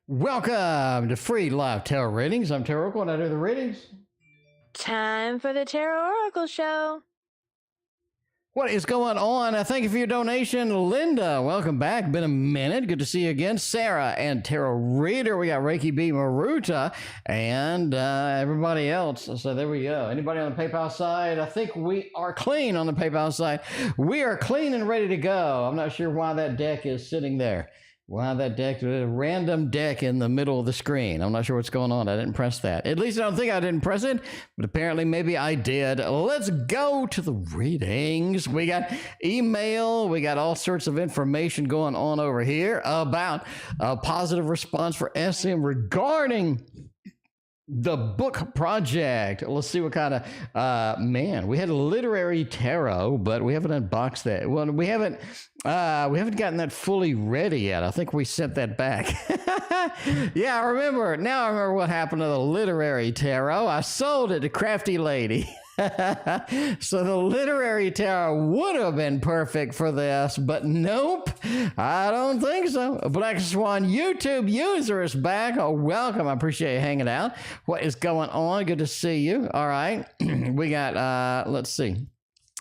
Welcome to Free Live Tarot Readings. I'm TarotOracle and I do the readings. Time for the TarotOracle show. What is going on? Thank you for your donation, Linda. Welcome back. Been a minute. Good to see you again. Sarah and Tarot Reader. We got Reiki B. Maruta and everybody else. So there we go. Anybody on the PayPal side? I think we are clean on the PayPal side. We are clean and ready to go. I'm not sure why that deck is sitting there. Wow, that deck, a random deck in the middle of the screen. I'm not sure what's going on. I didn't press that. At least I don't think I didn't press it, but apparently maybe I did. Let's go to the readings. We got email. We got all sorts of information going on over here about a positive response for SM regarding the book project. Let's see what kind of man. We had a literary tarot, but we haven't unboxed that. Well, we haven't gotten that fully ready yet. I think we sent that back. Yeah, I remember. Now I remember what happened to the literary tarot. I sold it to Crafty Lady. So the literary tarot would have been perfect for this, but nope, I don't think so. Black Swan YouTubeuser is back. Oh, welcome. I appreciate you hanging out. What is going on? Good to see you. All right. We got, let's see.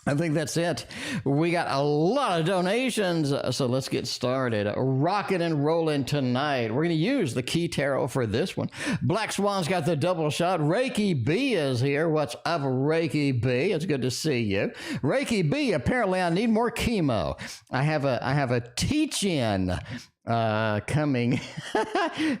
I think that's it. We got a lot of donations, so let's get started. Rocking and rolling tonight. We're going to use the key tarot for this one. Black Swan's got the double shot. Reiki B is here. What's up, Reiki B? It's good to see you. Reiki B, apparently I need more chemo. I have a teach-in coming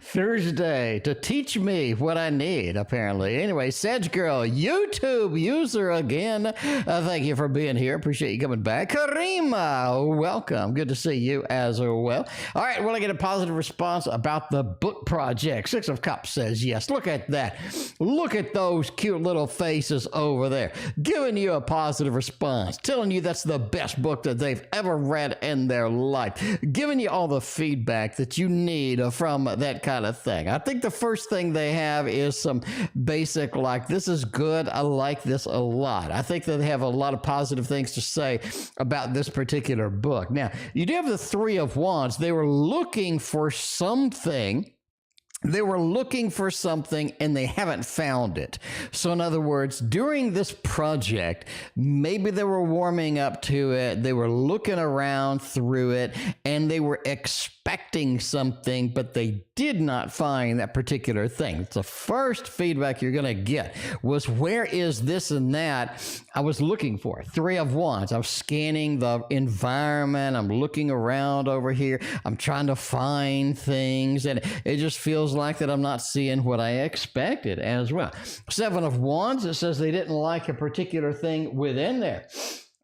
Thursday to teach me what I need, apparently. Anyway, saggirl, YouTubeuser again. Thank you for being here. Appreciate you coming back. Karima, welcome. Good to see you as well. All right, well, I get a positive response about the book project. Six of Cups says yes. Look at that. Look at those cute little faces over there. Giving you a positive response. Telling you that's the best book that they've ever read in their life. Giving you all the feedback that you need from that kind of thing. I think the first thing they have is some basic, like, this is good. I like this a lot. I think that they have a lot of positive things to say about this particular book. Now, you do have the Three of Wands. They were looking for something. They were looking for something and they haven't found it. So in other words, during this project, maybe they were warming up to it. They were looking around through it and they were expecting something, but they did not find that particular thing. It's the first feedback you're going to get was, where is this and that I was looking for? Three of Wands. I'm scanning the environment. I'm looking around over here. I'm trying to find things and it just feels like that I'm not seeing what I expected as well. Seven of Wands, it says they didn't like a particular thing within there.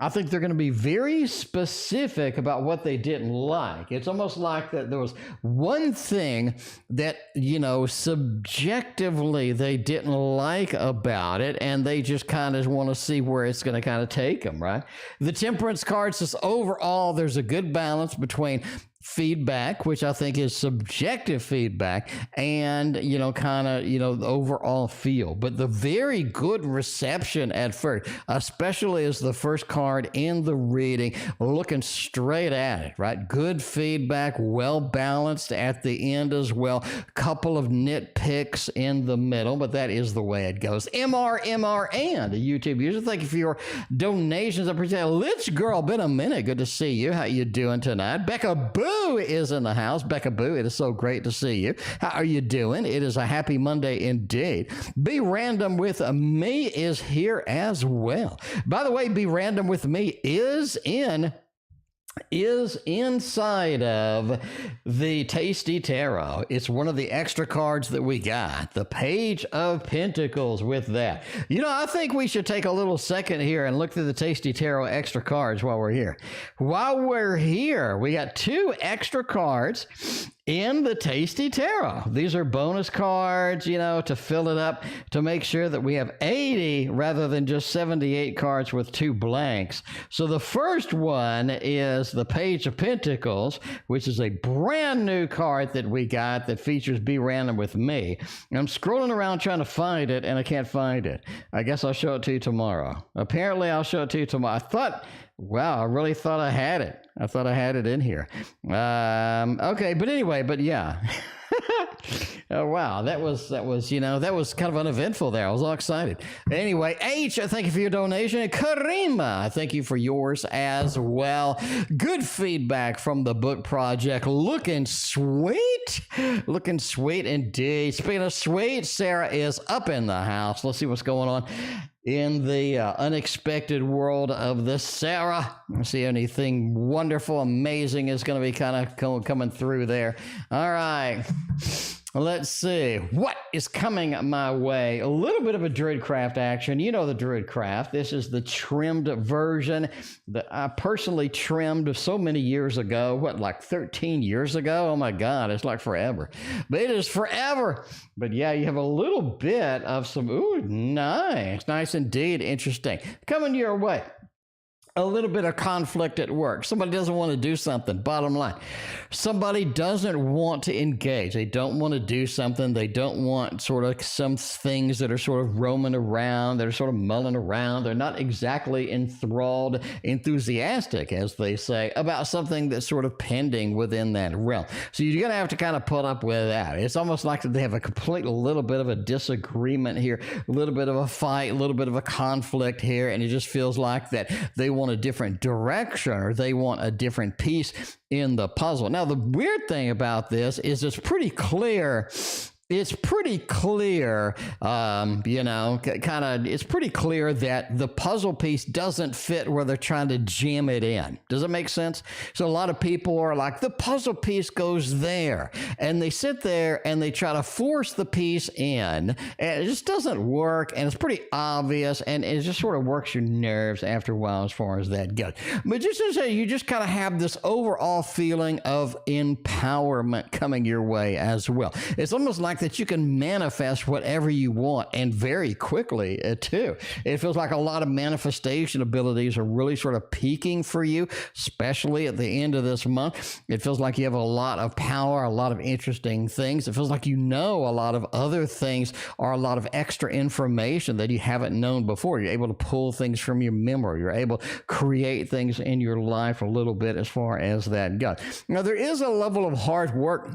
I think they're going to be very specific about what they didn't like. It's almost like that there was one thing that, you know, subjectively they didn't like about it, and they just kind of want to see where it's going to kind of take them, right? The Temperance card says overall there's a good balance between feedback, which I think is subjective feedback, and, you know, kind of, you know, the overall feel. But the very good reception at first, especially as the first card in the reading, looking straight at it, right? Good feedback, well balanced at the end as well. Couple of nitpicks in the middle, but that is the way it goes. MR, and a YouTube user. Thank you for your donations. I appreciate it. Lich Girl, been a minute. Good to see you. How you doing tonight? Becca Boo is in the house. Becca Boo, it is so great to see you. How are you doing? It is a happy Monday indeed. Be Random with Me is here as well. By the way, Be Random with Me is inside of the Tasty Tarot. It's one of the extra cards that we got, the Page of Pentacles with that. You know, I think we should take a little second here and look through the Tasty Tarot extra cards while we're here. While we're here, we got two extra cards in the Tasty Tarot. These are bonus cards, you know, to fill it up, to make sure that we have 80 rather than just 78 cards with two blanks. So the first one is the Page of Pentacles, which is a brand new card that we got that features Be Random with Me. And I'm scrolling around trying to find it, and I can't find it. I guess I'll show it to you tomorrow. Apparently, I'll show it to you tomorrow. I thought, wow, I really thought I had it. I thought I had it in here. Okay, but anyway, but yeah. Oh, wow, that was that was kind of uneventful there. I was all excited. Anyway, H, thank you for your donation. Karima, thank you for yours as well. Good feedback from the book project. Looking sweet indeed. Speaking of sweet, Sarah is up in the house. Let's see what's going on in the unexpected world of the Sarah. Let's see anything wonderful, amazing is going to be kind of coming through there. All right. Let's see what is coming my way. A little bit of a Druidcraft action. You know the Druidcraft. This is the trimmed version that I personally trimmed so many years ago. What, like 13 years ago? Oh my God, it's like forever. But it is forever. But yeah, you have a little bit of some, ooh, nice indeed, interesting. Coming your way. A little bit of conflict at work. Somebody doesn't want to do something, bottom line. Somebody doesn't want to engage. They don't want to do something. They don't want sort of some things that are sort of roaming around, that are sort of mulling around. They're not exactly enthralled, enthusiastic, as they say, about something that's sort of pending within that realm. So you're going to have to kind of put up with that. It's almost like they have a complete little bit of a disagreement here, a little bit of a fight, a little bit of a conflict here, and it just feels like that they want a different direction or they want a different piece in the puzzle. Now, the weird thing about this is it's pretty clear. It's pretty clear, it's pretty clear that the puzzle piece doesn't fit where they're trying to jam it in. Does it make sense? So a lot of people are like, the puzzle piece goes there. And they sit there and they try to force the piece in. And it just doesn't work. And it's pretty obvious. And it just sort of works your nerves after a while as far as that goes. But just to say, you just kind of have this overall feeling of empowerment coming your way as well. It's almost like that you can manifest whatever you want, and very quickly too. It feels like a lot of manifestation abilities are really sort of peaking for you, especially at the end of this month. It feels like you have a lot of power, a lot of interesting things. It feels like you know a lot of other things or a lot of extra information that you haven't known before. You're able to pull things from your memory. You're able to create things in your life a little bit as far as that goes. Now, there is a level of hard work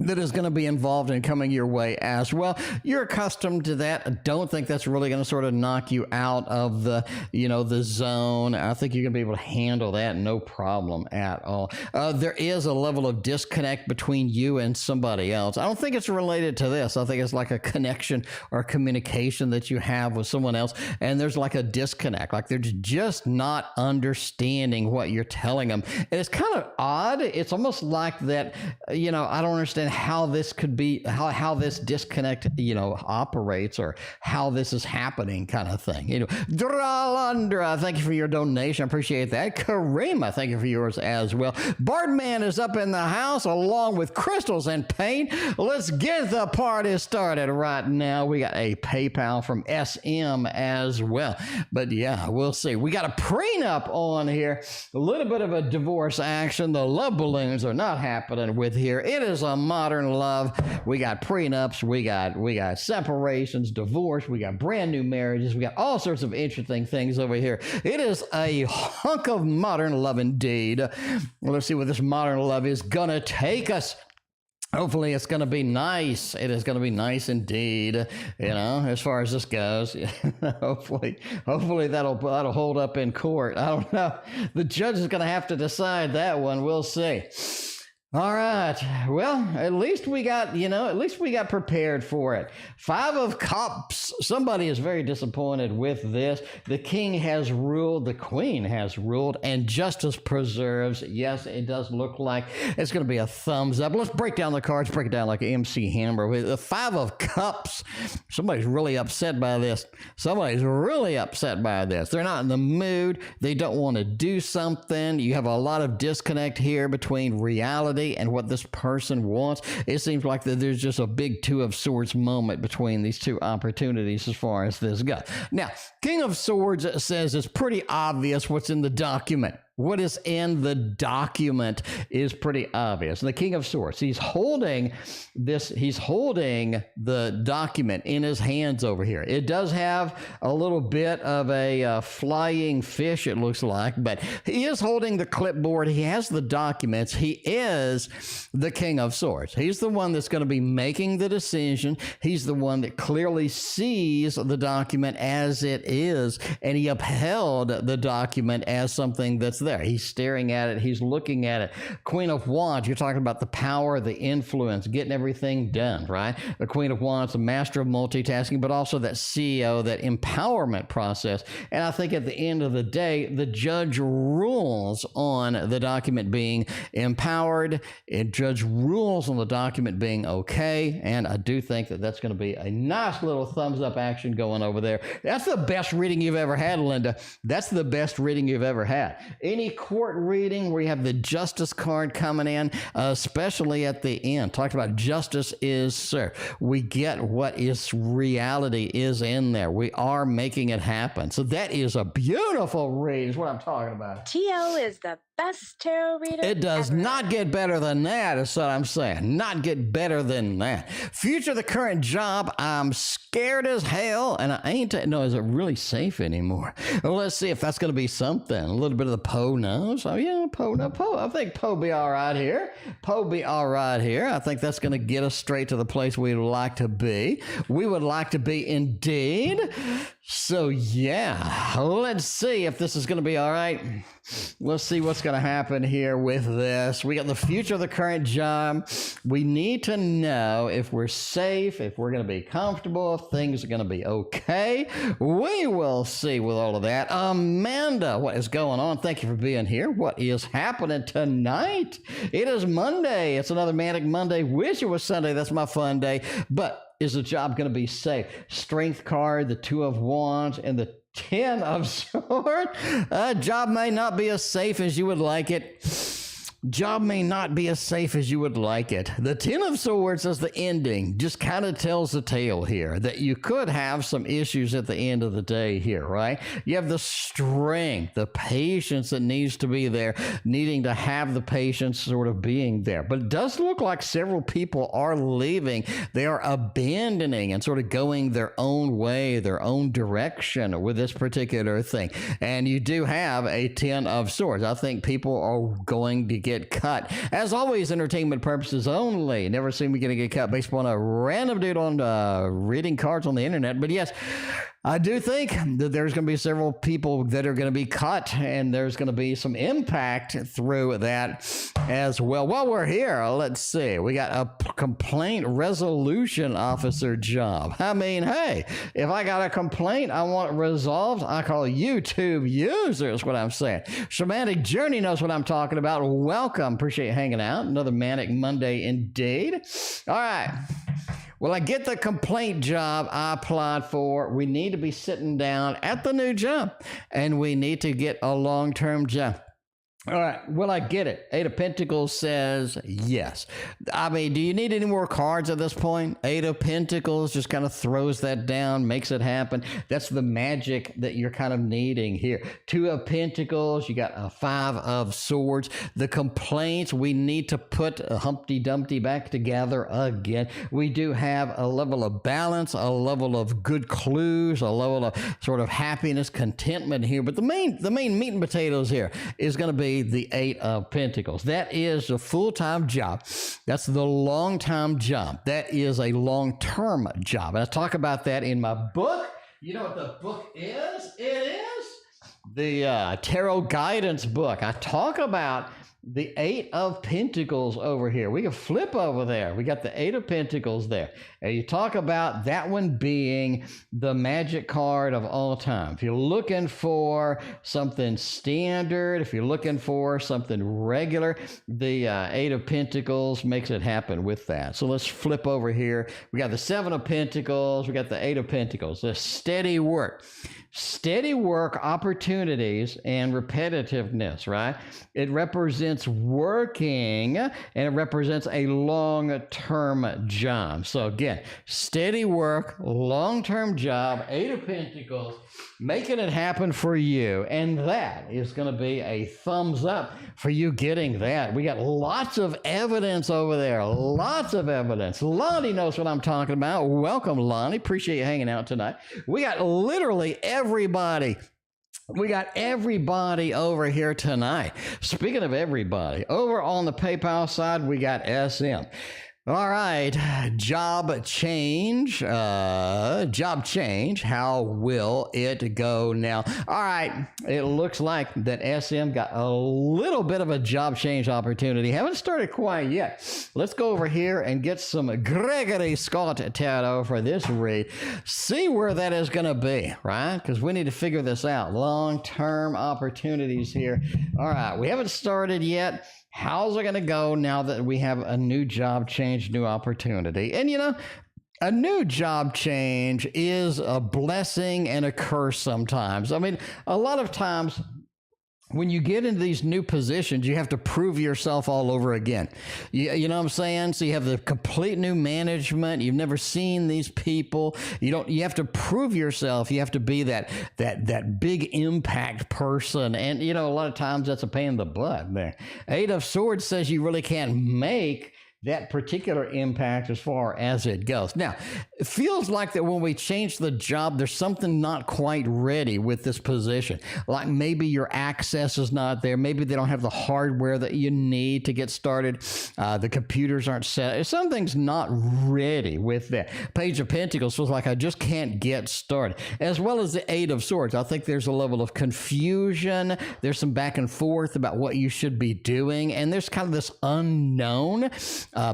that is going to be involved in coming your way as well. You're accustomed to that. I don't think that's really going to sort of knock you out of the, the zone. I think you're going to be able to handle that no problem at all. There is a level of disconnect between you and somebody else. I don't think it's related to this. I think it's like a connection or communication that you have with someone else, and there's like a disconnect. Like they're just not understanding what you're telling them. And it's kind of odd. It's almost like that, I don't understand how this could be, how this disconnect, operates, or how this is happening kind of thing. Dralandra, thank you for your donation. I appreciate that. Karima, thank you for yours as well. Bardman is up in the house along with Crystals and Paint. Let's get the party started right now. We got a PayPal from SM as well. But yeah, we'll see. We got a prenup on here. A little bit of a divorce action. The love balloons are not happening with here. It is a modern love. We got prenups, we got separations, divorce, we got brand new marriages, we got all sorts of interesting things over here. It is a hunk of modern love indeed. Let's see where this modern love is gonna take us. Hopefully it's going to be nice. It is going to be nice indeed, as far as this goes. hopefully that'll hold up in court. I don't know. The judge is going to have to decide that one. We'll see. All right. Well, at least we got prepared for it. 5 of Cups. Somebody is very disappointed with this. The king has ruled, the queen has ruled, and justice preserves. Yes, it does look like it's going to be a thumbs up. Let's break down the cards, break it down like MC Hammer. With the 5 of Cups, somebody's really upset by this. Somebody's really upset by this. They're not in the mood. They don't want to do something. You have a lot of disconnect here between reality and what this person wants. It seems like that there's just a big 2 of Swords moment between these 2 opportunities as far as this goes. Now, King of Swords says it's pretty obvious what's in the document. what is in the document is pretty obvious. The King of Swords, he's holding the document in his hands over here. It does have a little bit of a flying fish, it looks like, but he is holding the clipboard. He has the documents. He is the King of Swords. He's the one that's going to be making the decision. He's the one that clearly sees the document as it is, and he upheld the document as something that's there. He's staring at it. He's looking at it. Queen of Wands, you're talking about the power, the influence, getting everything done, right? The Queen of Wands, the master of multitasking, but also that CEO, that empowerment process. And I think at the end of the day, the judge rules on the document being empowered. A judge rules on the document being okay. And I do think that that's going to be a nice little thumbs up action going over there. That's the best reading you've ever had, Linda. That's the best reading you've ever had. Any court reading where you have the justice card coming in, especially at the end, talked about justice is served. We get what is reality is in there. We are making it happen. So that is a beautiful read is what I'm talking about. TL is the best tarot reader It does ever. not get better than that, is what I'm saying. Not get better than that. Future, the current job, I'm scared as hell, and I ain't, no, is it really safe anymore? Well, let's see if that's going to be something. A little bit of the Poe knows. Oh, yeah, Poe, no, Poe. I think Poe be all right here. Poe be all right here. I think that's going to get us straight to the place we'd like to be. We would like to be indeed. So, yeah, let's see if this is going to be all right. Let's see what's going to happen here with this. We got the future of the current job. We need to know if we're safe, if we're going to be comfortable, if things are going to be okay. We will see with all of that. Amanda, what is going on? Thank you for being here. What is happening tonight? It is Monday. It's another Manic Monday. Wish it was Sunday. That's my fun day. But is the job going to be safe? Strength card, the Two of Wands, and the 10 of Swords. Job may not be as safe as you would like it. Job may not be as safe as you would like it. The 10 of Swords as the ending just kind of tells the tale here that you could have some issues at the end of the day here, right? You have the strength, the patience that needs to be there, needing to have the patience sort of being there. But it does look like several people are leaving. They are abandoning and sort of going their own way, their own direction with this particular thing. And you do have a 10 of Swords. I think people are going to get cut. As always, entertainment purposes only. Never seen me gonna get cut based upon a random dude on reading cards on the internet. But yes, I do think that there's going to be several people that are going to be cut, and there's going to be some impact through that as well. While we're here, let's see. We got a complaint resolution officer job. I mean, hey, if I got a complaint I want it resolved, I call YouTubeuser is what I'm saying. Shamanic Journey knows what I'm talking about. Welcome. Appreciate you hanging out. Another Manic Monday indeed. All right. Well, I get the complaint job I applied for. We need to be sitting down at the new job, and we need to get a long-term job. All right. Well, I get it. 8 of Pentacles says yes. I mean, do you need any more cards at this point? 8 of Pentacles just kind of throws that down, makes it happen. That's the magic that you're kind of needing here. 2 of Pentacles. You got a 5 of Swords. The complaints, we need to put Humpty Dumpty back together again. We do have a level of balance, a level of good clues, a level of sort of happiness, contentment here. But the main meat and potatoes here is going to be the 8 of Pentacles. That is a full-time job. That's the long-time job. That is a long-term job. And I talk about that in my book. You know what the book is? It is the Tarot Guidance book. I talk about the 8 of Pentacles over here. We can flip over there. We got the 8 of Pentacles there. And you talk about that one being the magic card of all time. If you're looking for something standard, if you're looking for something regular, the 8 of Pentacles makes it happen with that. So let's flip over here. We got the 7 of Pentacles. We got the 8 of Pentacles. The steady work. Steady work, opportunities, and repetitiveness, right? It represents represents working, and it represents a long-term job. So again, steady work, long-term job, 8 of Pentacles, making it happen for you. And that is going to be a thumbs up for you getting that. We got lots of evidence over there. Lots of evidence. Lani knows what I'm talking about. Welcome, Lani. Appreciate you hanging out tonight. We got literally everybody. We got everybody over here tonight. Speaking of everybody, over on the PayPal side, we got SM. All right, job change. How will it go now? All right, it looks like that SM got a little bit of a job change opportunity. Haven't started quite yet. Let's go over here and get some Gregory Scott Tarot for this read. See where that is going to be, right? Because we need to figure this out. Long-term opportunities here. All right, we haven't started yet. How's it going to go now that we have a new job change, new opportunity? And, you know, a new job change is a blessing and a curse sometimes. I mean, a lot of times when you get into these new positions, you have to prove yourself all over again. You know what I'm saying? So you have the complete new management. You've never seen these people. You have to prove yourself. You have to be that big impact person. And, you know, a lot of times that's a pain in the butt there. 8 of Swords says you really can't make that particular impact as far as it goes. Now, it feels like that when we change the job, there's something not quite ready with this position. Like maybe your access is not there. Maybe they don't have the hardware that you need to get started. The computers aren't set. Something's not ready with that. Page of Pentacles feels like I just can't get started. As well as the 8 of Swords. I think there's a level of confusion. There's some back and forth about what you should be doing. And there's kind of this unknown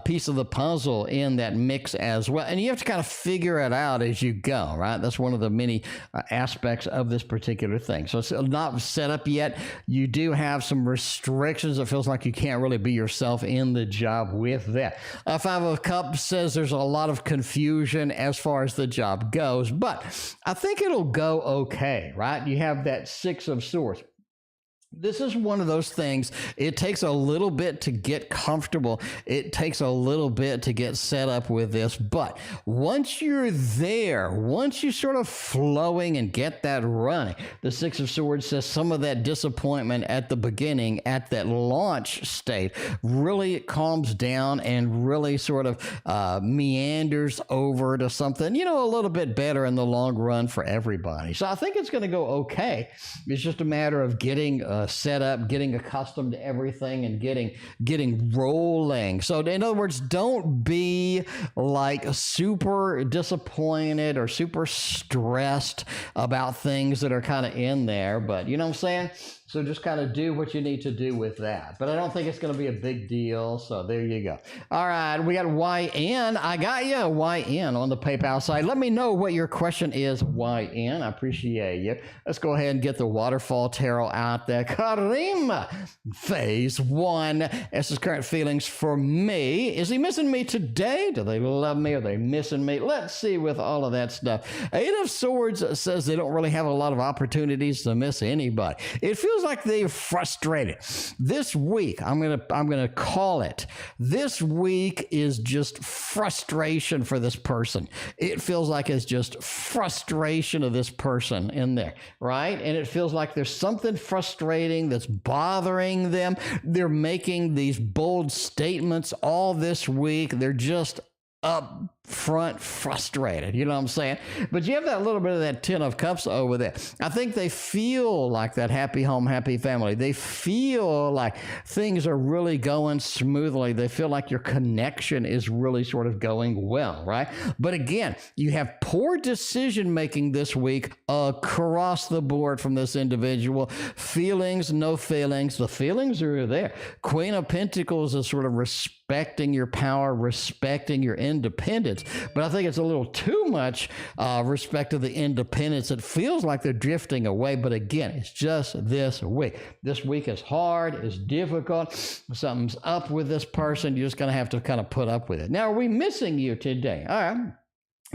piece of the puzzle in that mix as well. And you have to kind of figure it out as you go, right? That's one of the many aspects of this particular thing. So it's not set up yet. You do have some restrictions. It feels like you can't really be yourself in the job with that. 5 of Cups says there's a lot of confusion as far as the job goes, but I think it'll go okay, right? You have that 6 of Swords. This is one of those things, it takes a little bit to get comfortable. It takes a little bit to get set up with this. But once you're there, once you sort of flowing and get that running, the 6 of Swords says some of that disappointment at the beginning, at that launch state, really calms down and really sort of meanders over to something, you know, a little bit better in the long run for everybody. So I think it's going to go okay. It's just a matter of getting set up, getting accustomed to everything, and getting rolling. So in other words, don't be like super disappointed or super stressed about things that are kind of in there, but you know what I'm saying? So just kind of do what you need to do with that. But I don't think it's going to be a big deal. So there you go. All right. We got YN. I got you, YN, on the PayPal side. Let me know what your question is, YN. I appreciate you. Let's go ahead and get the Waterfall Tarot out there. Karima, phase 1. This is current feelings for me. Is he missing me today? Do they love me? Are they missing me? Let's see with all of that stuff. 8 of Swords says they don't really have a lot of opportunities to miss anybody. It feels like they're frustrated. This week, I'm gonna call it. This week is just frustration for this person. It feels like it's just frustration of this person in there, right? And it feels like there's something frustrating that's bothering them. They're making these bold statements all this week. They're just up front frustrated, you know what I'm saying? But you have that little bit of that 10 of Cups over there. I think they feel like that happy home, happy family. They feel like things are really going smoothly. They feel like your connection is really sort of going well, right? But again, you have poor decision making this week across the board from this individual. Feelings, no feelings. The feelings are there. Queen of Pentacles is sort of respecting your power, respecting your independence. But I think it's a little too much respect to the independence. It feels like they're drifting away. But again, it's just this week. This week is hard, it's difficult. Something's up with this person. You're just going to have to kind of put up with it. Now, are we missing you today? All right.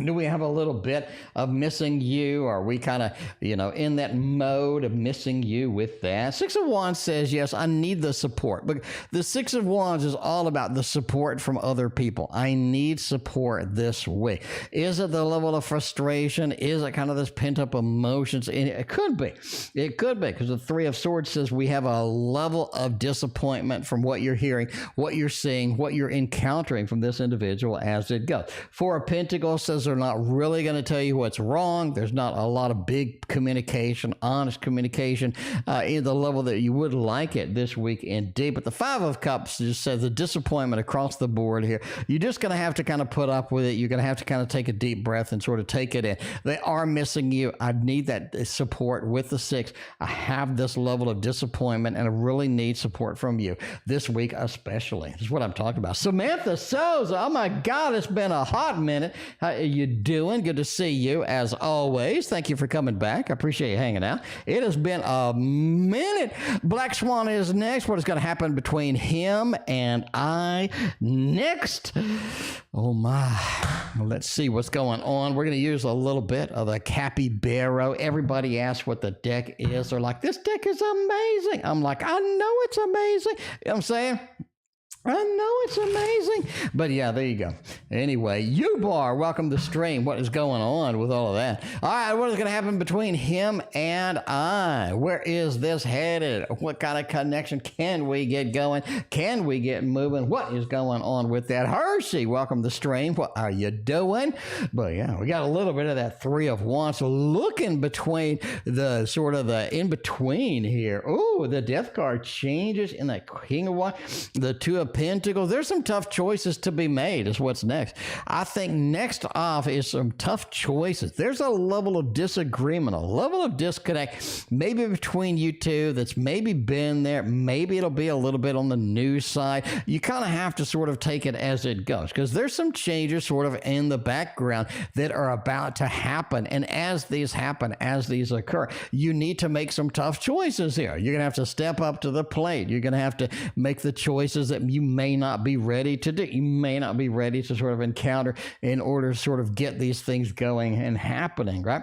Do we have a little bit of missing you? Are we kind of, in that mode of missing you with that? Six of Wands says, yes, I need the support. But the Six of Wands is all about the support from other people. I need support this week. Is it the level of frustration? Is it kind of this pent-up emotions? It could be. It could be, because the Three of Swords says we have a level of disappointment from what you're hearing, what you're seeing, what you're encountering from this individual as it goes. Four of Pentacles says they're not really going to tell you what's wrong. There's not a lot of big communication, honest communication in the level that you would like it this week indeed. But the Five of Cups just says the disappointment across the board here. You're just going to have to kind of put up with it. You're going to have to kind of take a deep breath and sort of take it in. They are missing you. I need that support with the Six. I have this level of disappointment and I really need support from you this week especially. This is what I'm talking about. Samantha Sosa, oh my God, it's been a hot minute. How you doing? Good to see you as always. Thank you for coming back. I appreciate you hanging out. It has been a minute. Black Swan is next. What is going to happen between him and I next? Oh my. Well, let's see what's going on. We're going to use a little bit of the capybara. Everybody asks what the deck is. They're like, this deck is amazing. I'm like, I know it's amazing. You know what I'm saying? I know it's amazing. But yeah, there you go. Anyway, Ubar, welcome to the stream. What is going on with all of that? All right, what is going to happen between him and I? Where is this headed? What kind of connection can we get going? Can we get moving? What is going on with that? Hershey, welcome to the stream. What are you doing? But yeah, we got a little bit of that Three of Wands. So looking between the sort of the in-between here. Oh, the Death card changes in that King of Wands. The Two of Pentacles. There's some tough choices to be made is what's next. I think next off is some tough choices. There's a level of disagreement, a level of disconnect, maybe between you two that's maybe been there. Maybe it'll be a little bit on the news side. You kind of have to sort of take it as it goes because there's some changes sort of in the background that are about to happen. And as these happen, as these occur, you need to make some tough choices here. You're going to have to step up to the plate. You're going to have to make the choices that you may not be ready to do. You may not be ready to sort of encounter in order to sort of get these things going and happening, right?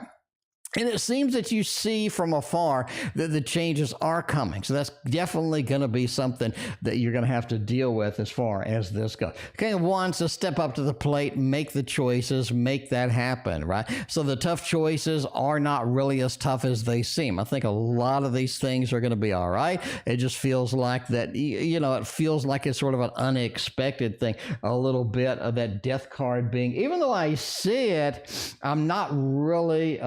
And it seems that you see from afar that the changes are coming. So that's definitely going to be something that you're going to have to deal with as far as this goes. Okay, Wands to step up to the plate, make the choices, make that happen, right? So the tough choices are not really as tough as they seem. I think a lot of these things are going to be all right. It just feels like that, it feels like it's sort of an unexpected thing. A little bit of that Death card being, even though I see it, I'm not really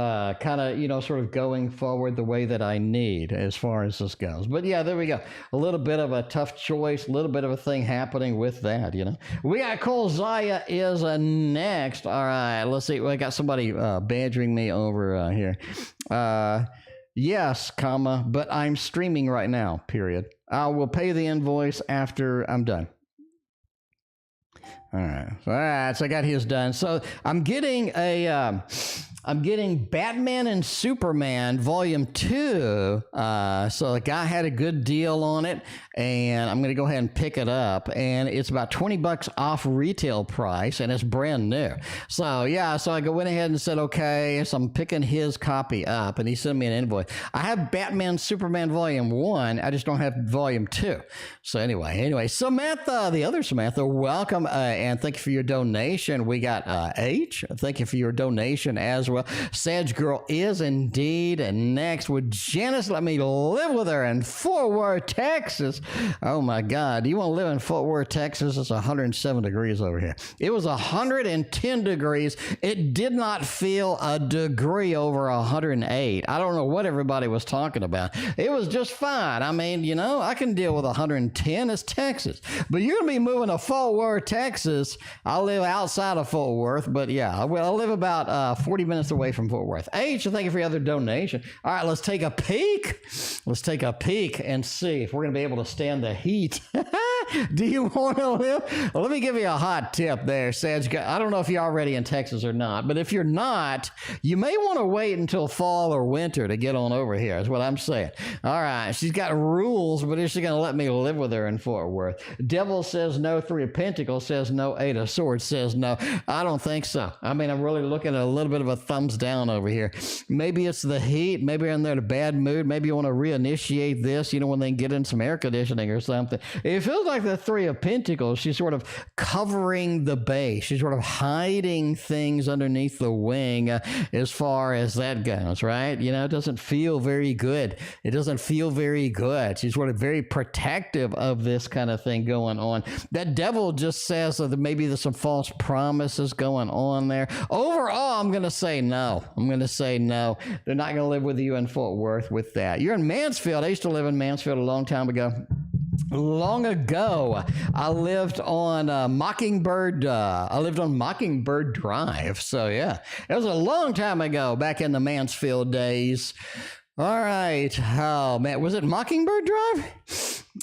sort of going forward the way that I need as far as this goes. But yeah, there we go. A little bit of a tough choice, a little bit of a thing happening with that, We got Cole Zaya is next. All right, let's see. We got somebody badgering me over here. Yes, comma, but I'm streaming right now, period. I will pay the invoice after I'm done. All right, so I got his done. So I'm getting Batman and Superman Volume 2. So the guy had a good deal on it, and I'm going to go ahead and pick it up. And it's about $20 off retail price, and it's brand new. So yeah, so I went ahead and said, okay, so I'm picking his copy up, and he sent me an invoice. I have Batman Superman Volume 1. I just don't have Volume 2. So anyway, Samantha, the other Samantha, welcome, and thank you for your donation. We got H. Thank you for your donation as well. Saggirl is indeed next with Janis. Let me live with her in Fort Worth, Texas. Oh my God. Do you want to live in Fort Worth, Texas? It's 107 degrees over here. It was 110 degrees. It did not feel a degree over 108. I don't know what everybody was talking about. It was just fine. I mean, I can deal with 110. It's Texas. But you're going to be moving to Fort Worth, Texas. I live outside of Fort Worth, but yeah, I live about 40 minutes away from Fort Worth. H, thank you for your other donation. All right, let's take a peek. Let's take a peek and see if we're going to be able to stand the heat. Do you want to live? Well, let me give you a hot tip there, Sag. I don't know if you're already in Texas or not, but if you're not, you may want to wait until fall or winter to get on over here, is what I'm saying. All right, she's got rules, but is she going to let me live with her in Fort Worth? Devil says no. Three of Pentacles says no. Eight of Swords says no. I don't think so. I mean, I'm really looking at a little bit of a thumbs down over here. Maybe it's the heat. Maybe I'm in a bad mood. Maybe you want to reinitiate this, you know, when they get in some air conditioning or something. It feels like the Three of Pentacles. She's sort of covering the base. She's sort of hiding things underneath the wing as far as that goes, right? You know, it doesn't feel very good. It doesn't feel very good. She's sort of very protective of this kind of thing going on. That Devil just says that maybe there's some false promises going on there. Overall, I'm going to say no. I'm going to say no. They're not going to live with you in Fort Worth with that. You're in Mansfield. I used to live in Mansfield a long time ago. Long ago, I lived on Mockingbird Drive. So yeah, it was a long time ago, back in the Mansfield days. All right. Oh man, was it Mockingbird Drive?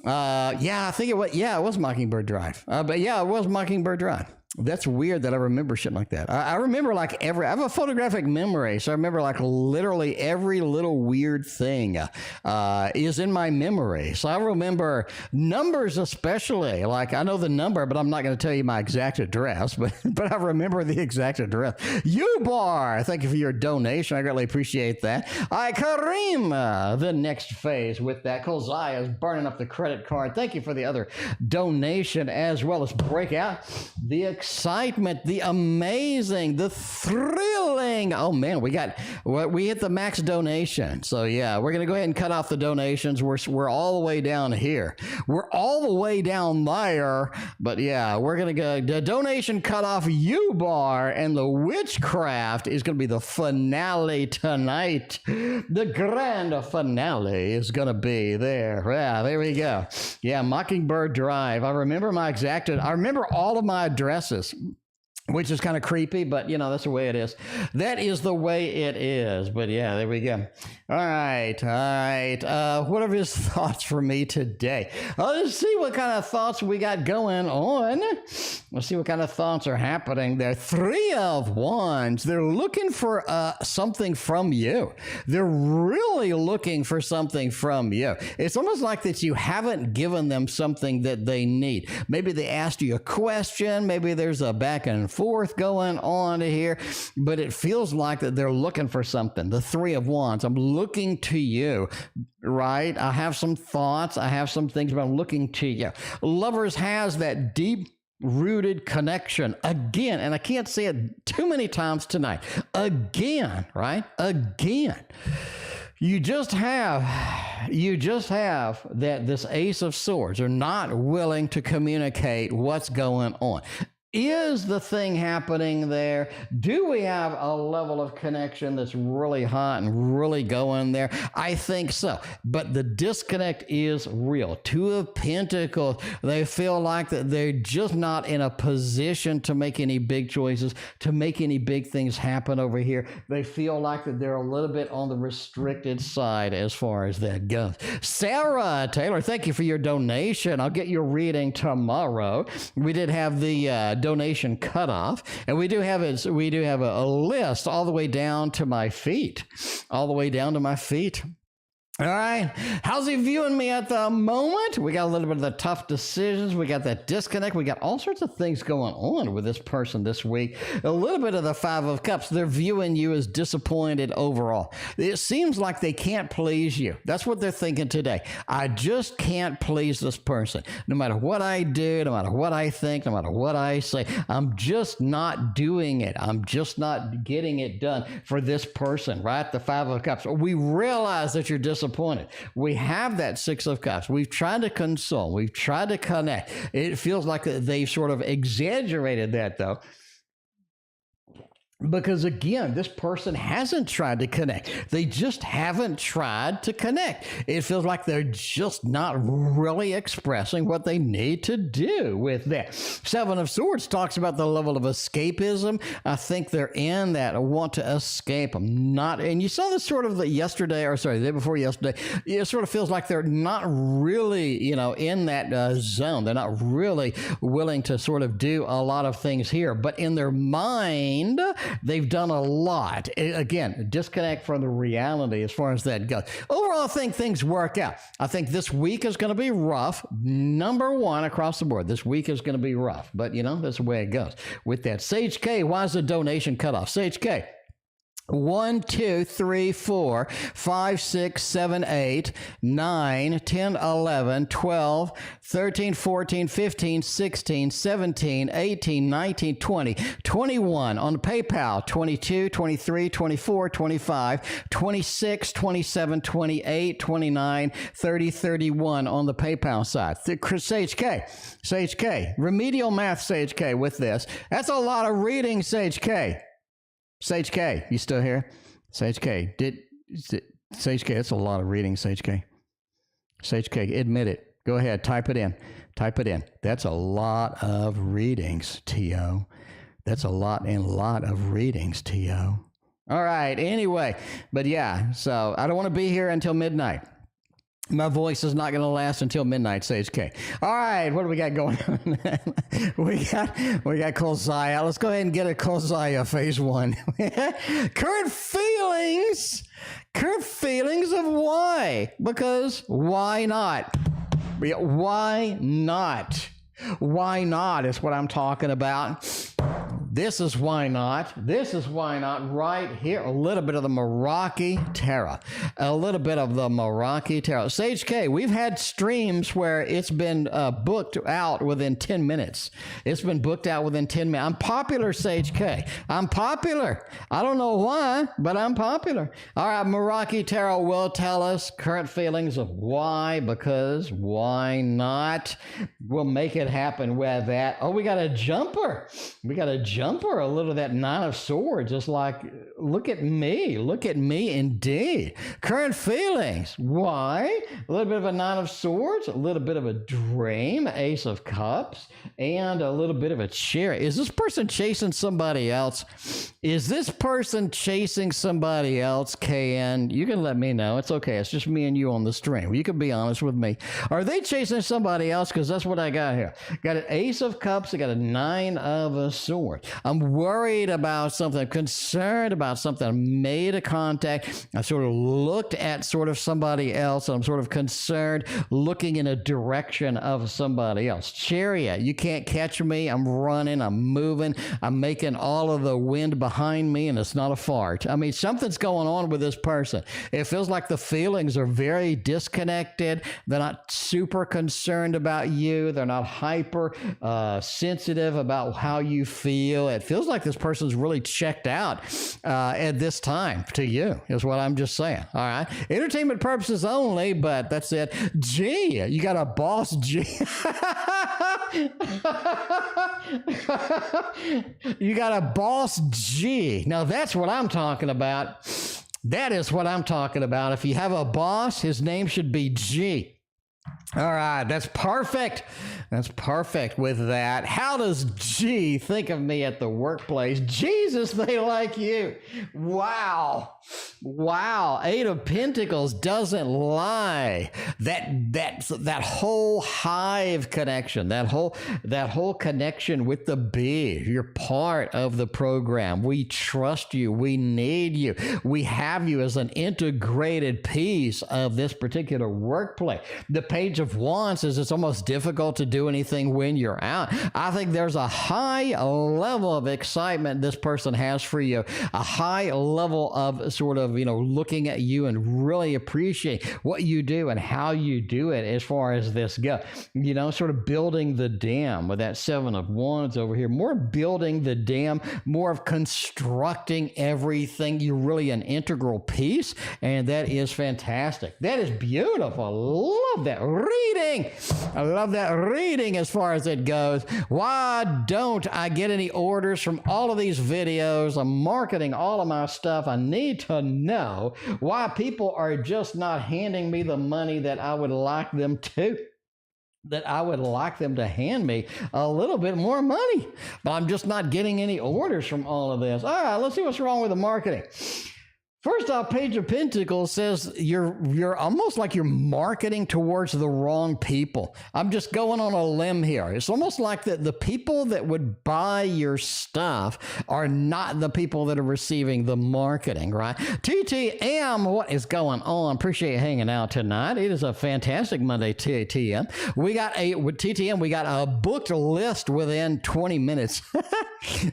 Yeah, I think it was. Yeah, it was Mockingbird Drive. But yeah, it was Mockingbird Drive. That's weird that I remember shit like that. I remember like I have a photographic memory, so I remember like literally every little weird thing is in my memory. So I remember numbers especially. Like I know the number, but I'm not going to tell you my exact address, but I remember the exact address. U-Bar, thank you for your donation. I greatly appreciate that. Karima, the next phase with that. Kozai is burning up the credit card. Thank you for the other donation as well as Breakout. The excitement, the amazing, the thrilling. Oh man, we hit the max donation. So yeah, we're gonna go ahead and cut off the donations. We're all the way down here. We're all the way down there. But yeah, we're gonna go the donation cut off U-Bar, and the witchcraft is gonna be the finale tonight. The grand finale is gonna be there. Yeah, there we go. Yeah, Mockingbird Drive. I remember all of my addresses, which is kind of creepy, but you know, that's the way it is. That is the way it is. But yeah, there we go. All right. What are his thoughts for me today? Let's see what kind of thoughts we got going on. Let's see what kind of thoughts are happening there. Three of Wands. They're looking for something from you. They're really looking for something from you. It's almost like that you haven't given them something that they need. Maybe they asked you a question. Maybe there's a back and forth going on here, but it feels like that they're looking for something. The Three of Wands. I'm looking to you, right? I have some thoughts. I have some things, but I'm looking to you. Lovers has that deep rooted connection again, and I can't say it too many times tonight. Again, right? Again. You just have that this Ace of Swords are not willing to communicate what's going on. Is the thing happening there? Do we have a level of connection that's really hot and really going there? I think so. But the disconnect is real. Two of Pentacles, they feel like that they're just not in a position to make any big choices, to make any big things happen over here. They feel like that they're a little bit on the restricted side as far as that goes. Sarah Taylor, thank you for your donation. I'll get your reading tomorrow. We did have the donation cutoff, and we do have a list all the way down to my feet. All right. How's he viewing me at the moment? We got a little bit of the tough decisions. We got that disconnect. We got all sorts of things going on with this person this week. A little bit of the Five of Cups. They're viewing you as disappointed overall. It seems like they can't please you. That's what they're thinking today. I just can't please this person. No matter what I do, no matter what I think, no matter what I say, I'm just not doing it. I'm just not getting it done for this person, right? The Five of Cups. We realize that you're disappointed. We have that Six of Cups. We've tried to console. We've tried to connect. It feels like they've sort of exaggerated that, though. Because again, this person hasn't tried to connect. They just haven't tried to connect. It feels like they're just not really expressing what they need to do with that. Seven of Swords talks about the level of escapism. I think they're in that. I want to escape. I'm not. And you saw this sort of yesterday, or sorry, the day before yesterday. It sort of feels like they're not really, in that zone. They're not really willing to sort of do a lot of things here. But in their mind, they've done a lot. Again, disconnect from the reality as far as that goes. Overall, I think things work out. I think this week is going to be rough. Number one across the board. This week is going to be rough. But, that's the way it goes. With that, Sage K, why is the donation cut off? Sage K. 1, 2, 3, 4, 5, 6, 7, 8, 9, 10, 11, 12, 13, 14, 15, 16, 17, 18, 19, 20, 21 on PayPal, 22, 23, 24, 25, 26, 27, 28, 29, 30, 31 on the PayPal side. Sage K, remedial math Sage K with this. That's a lot of reading, Sage K. Sage K, you still here? Sage K, Sage K, that's a lot of reading, Sage K. Sage K, admit it. Go ahead, type it in. That's a lot of readings, T.O. That's a lot of readings, T.O. All right, anyway, but yeah, so I don't want to be here until midnight. My voice is not going to last until midnight, Sage K. All right, what do we got going on? we got Kolzaya. Let's go ahead and get a Kolzaya phase 1. Current feelings of why? Because why not? Why not? Why not is what I'm talking about. This is why not right here. A little bit of the Meraki Tarot. Sage K, we've had streams where it's been booked out within 10 minutes. I'm popular, Sage K. I'm popular. I don't know why, but I'm popular. All right, Meraki Tarot will tell us current feelings of why, because why not? We'll make it happen with that. Oh, we got a jumper. A little of that Nine of Swords, just like, look at me indeed. Current feelings, why? A little bit of a Nine of Swords, a little bit of a dream, Ace of Cups, and a little bit of a Chariot. Is this person chasing somebody else? KN? You can let me know. It's okay. It's just me and you on the stream. You can be honest with me. Are they chasing somebody else? Because that's what I got here. Got an Ace of Cups. I got a Nine of Swords. I'm worried about something, concerned about something. I made a contact. I sort of looked at sort of somebody else. I'm sort of concerned, looking in a direction of somebody else. Chariot, you can't catch me. I'm running. I'm moving. I'm making all of the wind behind me, and it's not a fart. I mean, something's going on with this person. It feels like the feelings are very disconnected. They're not super concerned about you. They're not hyper sensitive about how you feel. It feels like this person's really checked out at this time to you, is what I'm just saying. All right. Entertainment purposes only, but that's it. G, you got a boss G. You got a boss G. Now that's what I'm talking about. That is what I'm talking about. If you have a boss, his name should be G. All right, that's perfect. That's perfect with that. How does G think of me at the workplace? Jesus, they like you. Wow. Eight of Pentacles doesn't lie. That whole hive connection, that whole connection with the bee. You're part of the program. We trust you. We need you. We have you as an integrated piece of this particular workplace. The Page of Wands says it's almost difficult to do anything when you're out. I think there's a high level of excitement this person has for you, a high level of sort of of, looking at you and really appreciate what you do and how you do it as far as this goes. Sort of building the dam with that 7 of Wands over here. More building the dam, more of constructing everything. You're really an integral piece, and that is fantastic. That is beautiful. I love that reading. I love that reading as far as it goes. Why don't I get any orders from all of these videos? I'm marketing all of my stuff. I need to know why people are just not handing me the money that I would like them to. That I would like them to hand me a little bit more money, but I'm just not getting any orders from all of this. All right, let's see what's wrong with the marketing. First off, Page of Pentacles says you're almost like you're marketing towards the wrong people. I'm just going on a limb here. It's almost like the people that would buy your stuff are not the people that are receiving the marketing, right? TTM, what is going on? Appreciate you hanging out tonight. It is a fantastic Monday, TTM. We got a booked list within 20 minutes.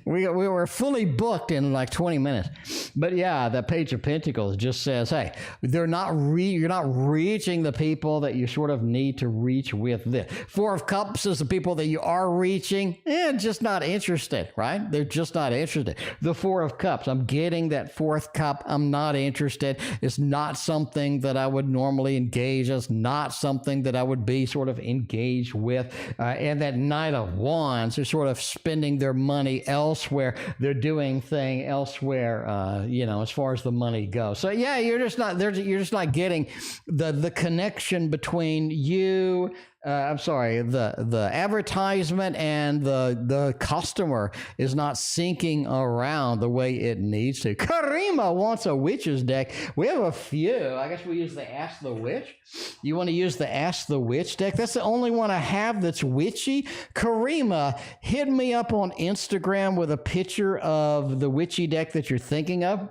we were fully booked in like 20 minutes. But yeah, that Page of Pentacles just says, hey, you're not reaching the people that you sort of need to reach with this. 4 of Cups is the people that you are reaching, just not interested, right? They're just not interested. The 4 of Cups, I'm getting that 4th cup. I'm not interested. It's not something that I would normally engage. It's not something that I would be sort of engaged with. And that Knight of Wands is sort of spending their money elsewhere. They're doing things elsewhere, as far as the money goes. So yeah, you're just not getting the connection between you. The advertisement and the customer is not syncing around the way it needs to. Karima wants a witch's deck. We have a few. I guess we use the Ask the Witch. You want to use the Ask the Witch deck? That's the only one I have that's witchy. Karima, hit me up on Instagram with a picture of the witchy deck that you're thinking of.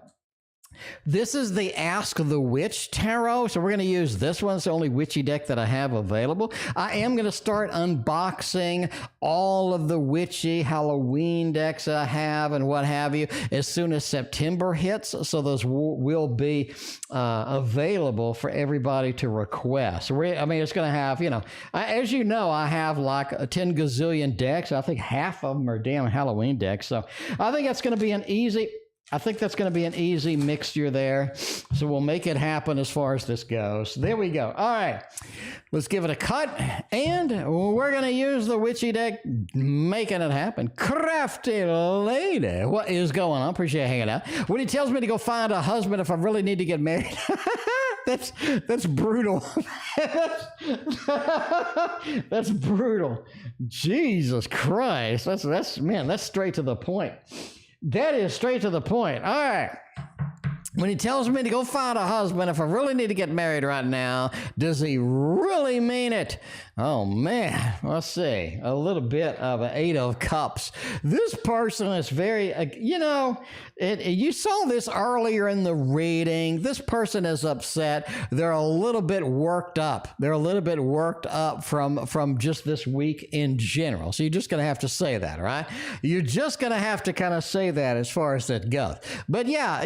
This is the Ask the Witch Tarot, so we're going to use this one. It's the only witchy deck that I have available. I am going to start unboxing all of the witchy Halloween decks I have and what have you as soon as September hits, so those will be available for everybody to request. It's going to have, as you know, I have like a 10 gazillion decks. I think half of them are damn Halloween decks, so I think that's going to be an easy mixture there. So we'll make it happen as far as this goes. There we go. All right. Let's give it a cut. And we're going to use the witchy deck, making it happen. Crafty lady. What is going on? Appreciate you hanging out. When he tells me to go find a husband if I really need to get married. That's brutal. That's brutal. Jesus Christ. That's straight to the point. That is straight to the point. All right. When he tells me to go find a husband, if I really need to get married right now, does he really mean it? Oh, man. Let's see. A little bit of an 8 of Cups. This person is very, you saw this earlier in the reading. This person is upset. They're a little bit worked up. They're a little bit worked up from just this week in general. So you're just going to have to say that, right? You're just going to have to kind of say that as far as that goes. But yeah,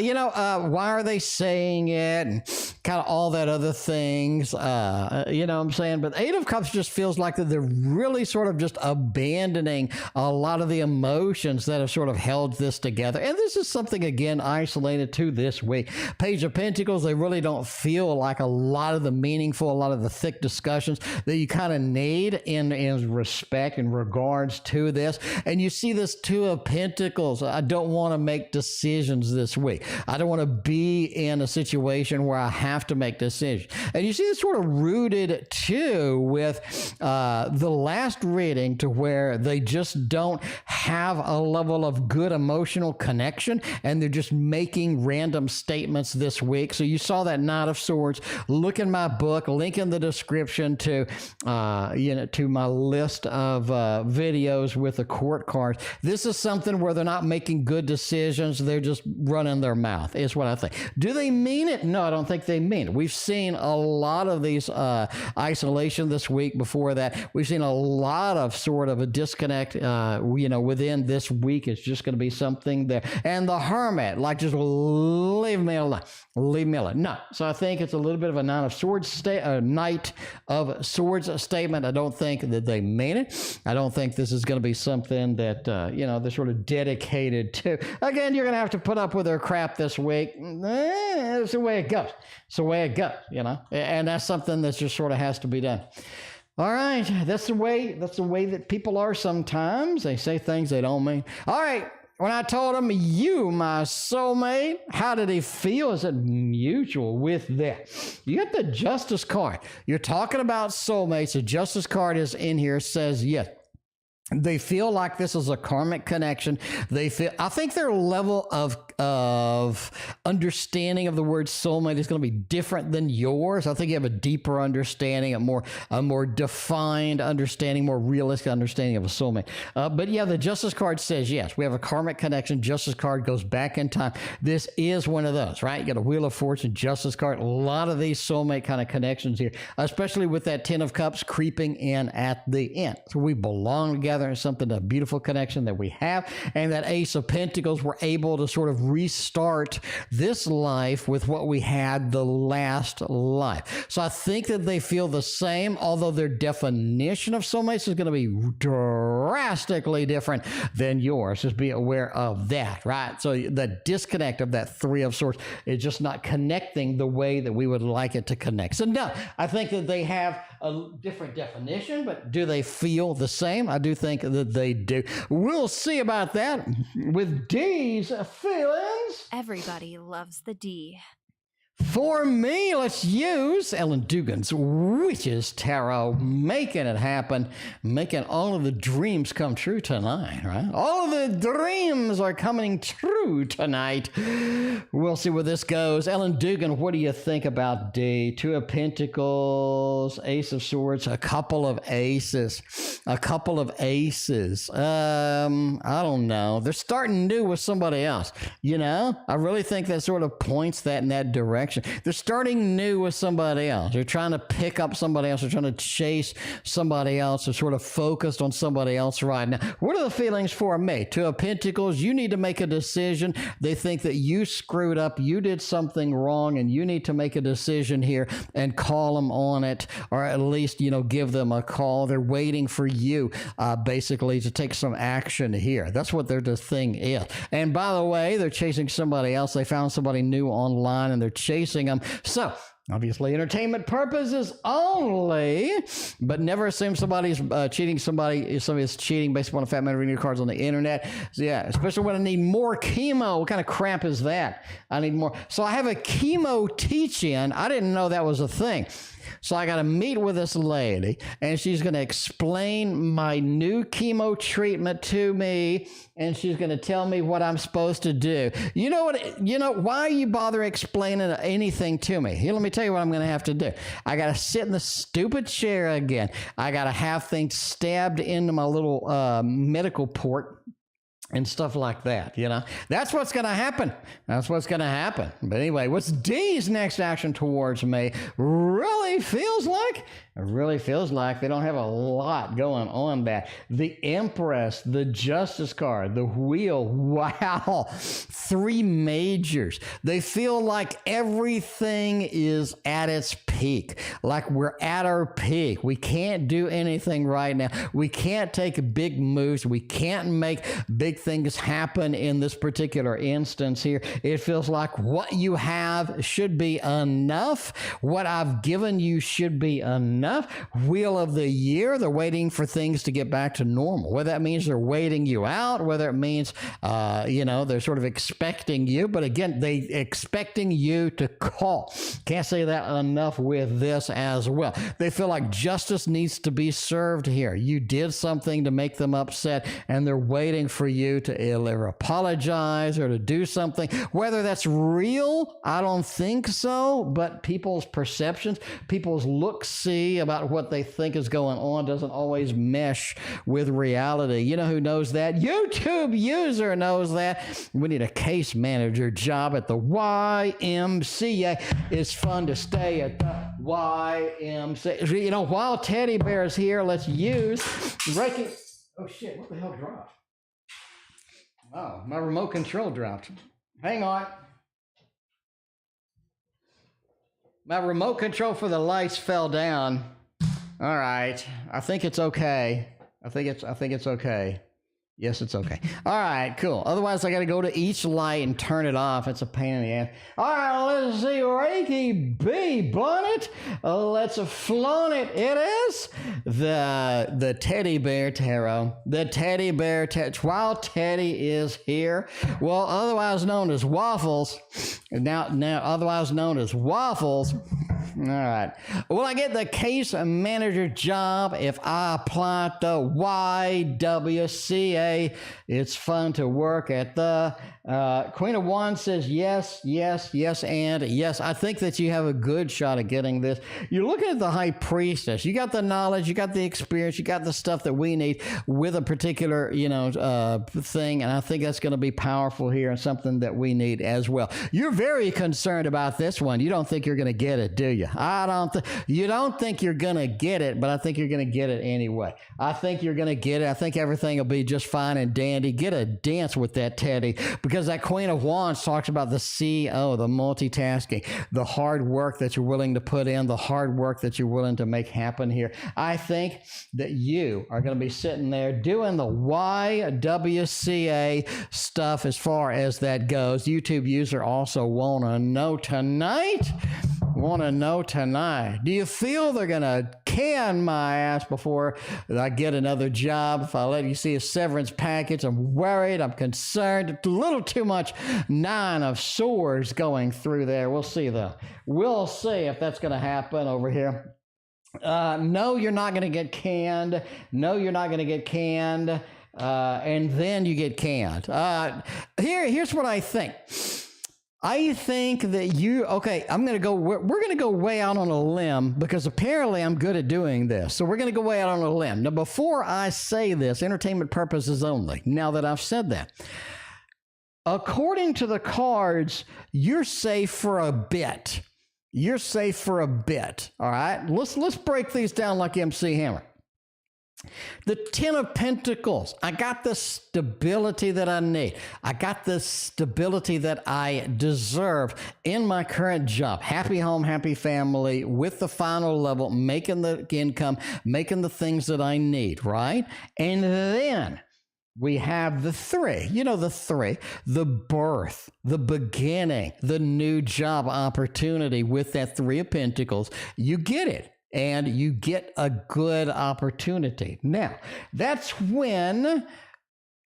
why are they saying it and kind of all that other things, what I'm saying? But 8 of Cups just feels like that they're really sort of just abandoning a lot of the emotions that have sort of held this together. And this is something, again, isolated to this week. Page of Pentacles, they really don't feel like a lot of the thick discussions that you kind of need in respect and regards to this. And you see this 2 of Pentacles. I don't want to make decisions this week. I don't want to be in a situation where I have to make decisions. And you see this sort of rooted too with the last reading, to where they just don't have a level of good emotional connection and they're just making random statements this week. So you saw that Knight of Swords. Look in my book, link in the description to my list of videos with the court cards. This is something where they're not making good decisions. They're just running their mouth, is what I think something. Do they mean it? No, I don't think they mean it. We've seen a lot of these isolation this week. Before that, we've seen a lot of sort of a disconnect, within this week. It's just going to be something there. And the hermit, like, just leave me alone. Leave me alone. No. So I think it's a little bit of a Knight of Swords statement. I don't think that they mean it. I don't think this is going to be something that, they're sort of dedicated to. Again, you're going to have to put up with their crap this week. It's the way it goes. It's the way it goes, and that's something that just sort of has to be done. All right. That's the way that people are sometimes. They say things they don't mean. All right. When I told him, you, my soulmate, how did he feel? Is it mutual with that? You get the Justice card. You're talking about soulmates. The Justice card is in here. Says yes. They feel like this is a karmic connection. I think their level of understanding of the word soulmate is going to be different than yours. I think you have a deeper understanding, a more defined understanding, more realistic understanding of a soulmate. But yeah, the Justice card says yes, we have a karmic connection. Justice card goes back in time. This is one of those, right? You got a Wheel of Fortune, Justice card. A lot of these soulmate kind of connections here, especially with that Ten of Cups creeping in at the end. So we belong together. Something, a beautiful connection that we have. And that Ace of Pentacles, we're able to sort of restart this life with what we had the last life. So I think that they feel the same, although their definition of soulmates is going to be drastically different than yours. Just be aware of that, right? So the disconnect of that Three of Swords is just not connecting the way that we would like it to connect. So no, I think that they have a different definition, but do they feel the same? I do think that they do. We'll see about that with D's feelings. Everybody loves the D. For me, let's use Ellen Dugan's Witches Tarot, making it happen, making all of the dreams come true tonight, right? All of the dreams are coming true tonight. We'll see where this goes. Ellen Dugan, what do you think about D? Two of Pentacles, Ace of Swords, a couple of aces. I don't know. They're starting new with somebody else, I really think that sort of points that in that direction. They're starting new with somebody else. They're trying to pick up somebody else. They're trying to chase somebody else. They're sort of focused on somebody else right now. What are the feelings for me? Two of Pentacles, you need to make a decision. They think that you screwed up. You did something wrong, and you need to make a decision here and call them on it, or at least, give them a call. They're waiting for you, basically, to take some action here. That's what the thing is. And by the way, they're chasing somebody else. They found somebody new online, and they're chasing them. So obviously, entertainment purposes only, but never assume somebody's cheating. Somebody's cheating based upon a fat man reading your cards on the internet. So yeah, especially when I need more chemo. What kind of crap is that? I need more. So I have a chemo teach-in. I didn't know that was a thing. So I got to meet with this lady, and she's going to explain my new chemo treatment to me, and she's going to tell me what I'm supposed to do. Why you bother explaining anything to me? Here, let me tell you what I'm going to have to do. I got to sit in the stupid chair again. I got to have things stabbed into my little medical port and stuff like that, That's what's going to happen. But anyway, what's D's next action towards me really feels like? It really feels like they don't have a lot going on that. The Empress, the Justice card, the Wheel, wow, three majors. They feel like everything is at its peak, like we're at our peak. We can't do anything right now. We can't take big moves. We can't make big things happen in this particular instance here. It feels like what you have should be enough. What I've given you should be enough. Wheel of the Year, they're waiting for things to get back to normal. Whether that means they're waiting you out, whether it means, they're sort of expecting you. But again, they expecting you to call. Can't say that enough with this as well. They feel like justice needs to be served here. You did something to make them upset, and they're waiting for you you to either apologize or to do something. Whether that's real, I don't think so, but people's perceptions, people's look-see about what they think is going on doesn't always mesh with reality. You know who knows that? YouTubeuser knows that. We need a case manager job at the YWCA. It's fun to stay at the YWCA. You know, while Teddy Bear's here, let's use breaking. Oh shit, what the hell dropped? Oh, my remote control dropped. Hang on. My remote control for the lights fell down. All right. I think it's okay. I think it's okay. Yes, it's okay. All right, cool. Otherwise, I got to go to each light and turn it off. It's a pain in the ass. All right, let's see. Reiki B, bonnet. Let's flaunt it. It is the teddy bear tarot. The teddy bear tarot. While Teddy is here, well, otherwise known as Waffles. Now otherwise known as Waffles. All right. Will I get the case manager job if I apply to YWCA? It's fun to work at the Queen of Wands says yes, yes, yes, and yes. I think that you have a good shot at getting this. You're looking at the High Priestess. You got the knowledge, you got the experience, you got the stuff that we need with a particular, thing, and I think that's going to be powerful here and something that we need as well. You're very concerned about this one. You don't think you're going to get it, do you? You don't think you're going to get it, but I think you're going to get it anyway. I think you're going to get it. I think everything will be just fine and dandy. Get a dance with that Teddy, because that Queen of Wands talks about the CO, the multitasking, the hard work that you're willing to put in, the hard work that you're willing to make happen here. I think that you are going to be sitting there doing the YWCA stuff as far as that goes. YouTubeuser also want to know tonight. Do you feel they're going to can my ass before I get another job? If I let you see a severance package, I'm worried, I'm concerned. It's a little too much Nine of Swords going through there. We'll see, though. We'll see if that's going to happen over here. No, you're not going to get canned. No, you're not going to get canned. And then you get canned. Here's what I think. I think that we're going to go way out on a limb, because apparently I'm good at doing this. So we're going to go way out on a limb. Now, before I say this, entertainment purposes only, now that I've said that, according to the cards, you're safe for a bit. You're safe for a bit. All right. Let's break these down like MC Hammer. The Ten of Pentacles. I got the stability that I need. I got the stability that I deserve in my current job. Happy home, happy family, with the final level, making the income, making the things that I need, right? And then we have the three. You know the three. The birth, the beginning, the new job opportunity with that Three of Pentacles. You get it. And you get a good opportunity. Now, that's when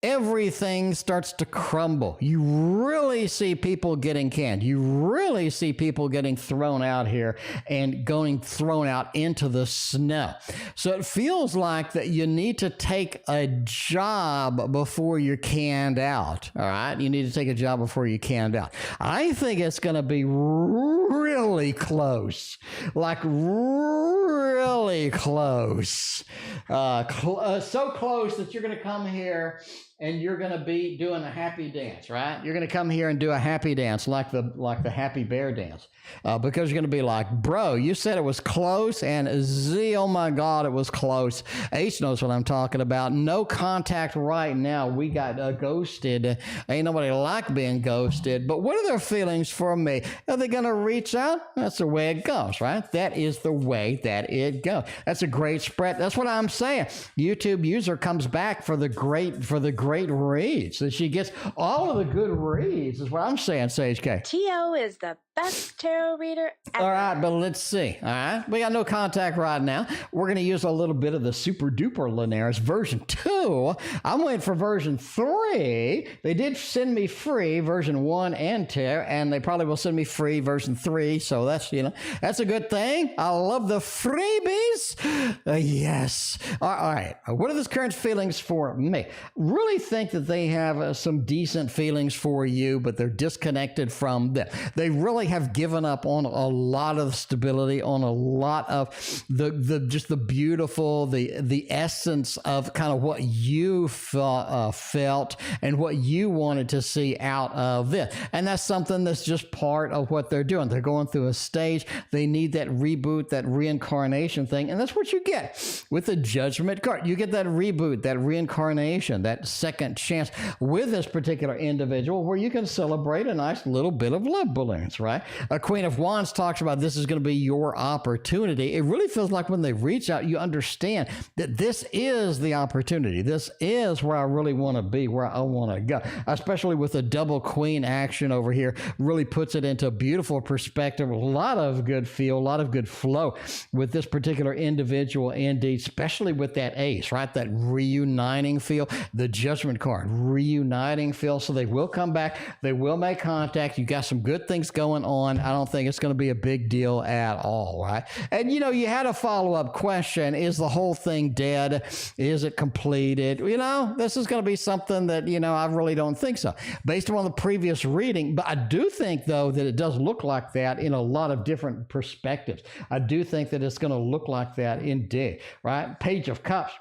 everything starts to crumble. You really see people getting canned. You really see people getting thrown out here and thrown out into the snow. So it feels like that you need to take a job before you're canned out. All right? You need to take a job before you're canned out. I think it's going to be really close. Like really close. So close that you're going to come here and you're going to be doing a happy dance, right? You're going to come here and do a happy dance like the happy bear dance, because you're going to be like, bro, you said it was close, and Z, oh my God, it was close. H knows what I'm talking about. No contact right now. We got ghosted. Ain't nobody like being ghosted. But what are their feelings for me? Are they going to reach out? That's the way it goes, right? That is the way that it goes. That's a great spread. That's what I'm saying. YouTubeuser comes back for the great reads. So she gets all of the good reads, is what I'm saying, Sage K. T.O. is the best tarot reader ever. All right, but let's see. All right, we got no contact right now. We're going to use a little bit of the super duper Linares version 2. I'm waiting for version 3. They did send me free version 1 and 2, and they probably will send me free version 3. So that's a good thing. I love the freebies. Yes. All right. What are the current feelings for me? Really really think that they have some decent feelings for you, but they're disconnected from them. They really have given up on a lot of stability, on a lot of just the beautiful, the essence of kind of what you felt and what you wanted to see out of this. And that's something that's just part of what they're doing. They're going through a stage. They need that reboot, that reincarnation thing. And that's what you get with the Judgment card. You get that reboot, that reincarnation, that second chance with this particular individual where you can celebrate a nice little bit of love balloons, right? A Queen of Wands talks about this is going to be your opportunity. It really feels like when they reach out, you understand that this is the opportunity. This is where I really want to be, where I want to go, especially with the double queen action over here. Really puts it into a beautiful perspective. A lot of good feel, a lot of good flow with this particular individual indeed, especially with that ace, right? That reuniting feel, the Judgment card, reuniting feel. So they will come back. They will make contact. You got some good things going on. I don't think it's going to be a big deal at all, right? And, you know, you had a follow-up question. Is the whole thing dead? Is it completed? You know, this is going to be something that, you know, I really don't think so. Based on the previous reading, but I do think, though, that it does look like that in a lot of different perspectives. I do think that it's going to look like that indeed, right? Page of Cups.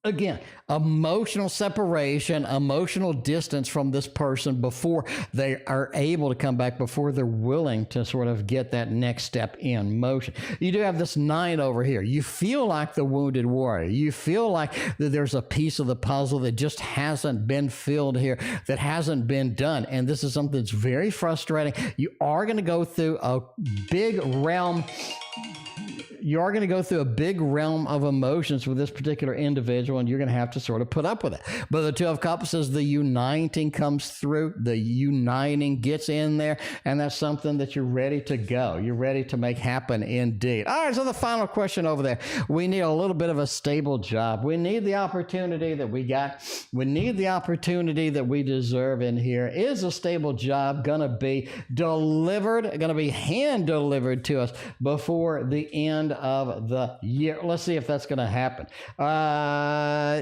Again, emotional separation, emotional distance from this person before they are able to come back, before they're willing to sort of get that next step in motion. You do have this 9 over here. You feel like the wounded warrior. You feel like that there's a piece of the puzzle that just hasn't been filled here, that hasn't been done. And this is something that's very frustrating. You are going to go through a big realm. You are going to go through a big realm of emotions with this particular individual, and you're going to have to sort of put up with it. But the Two of Cups says the uniting comes through, the uniting gets in there, and that's something that you're ready to go. You're ready to make happen indeed. All right, so the final question over there. We need a little bit of a stable job. We need the opportunity that we got. We need the opportunity that we deserve in here. Is a stable job going to be delivered, going to be hand-delivered to us before the end of the year? Let's see if that's going to happen.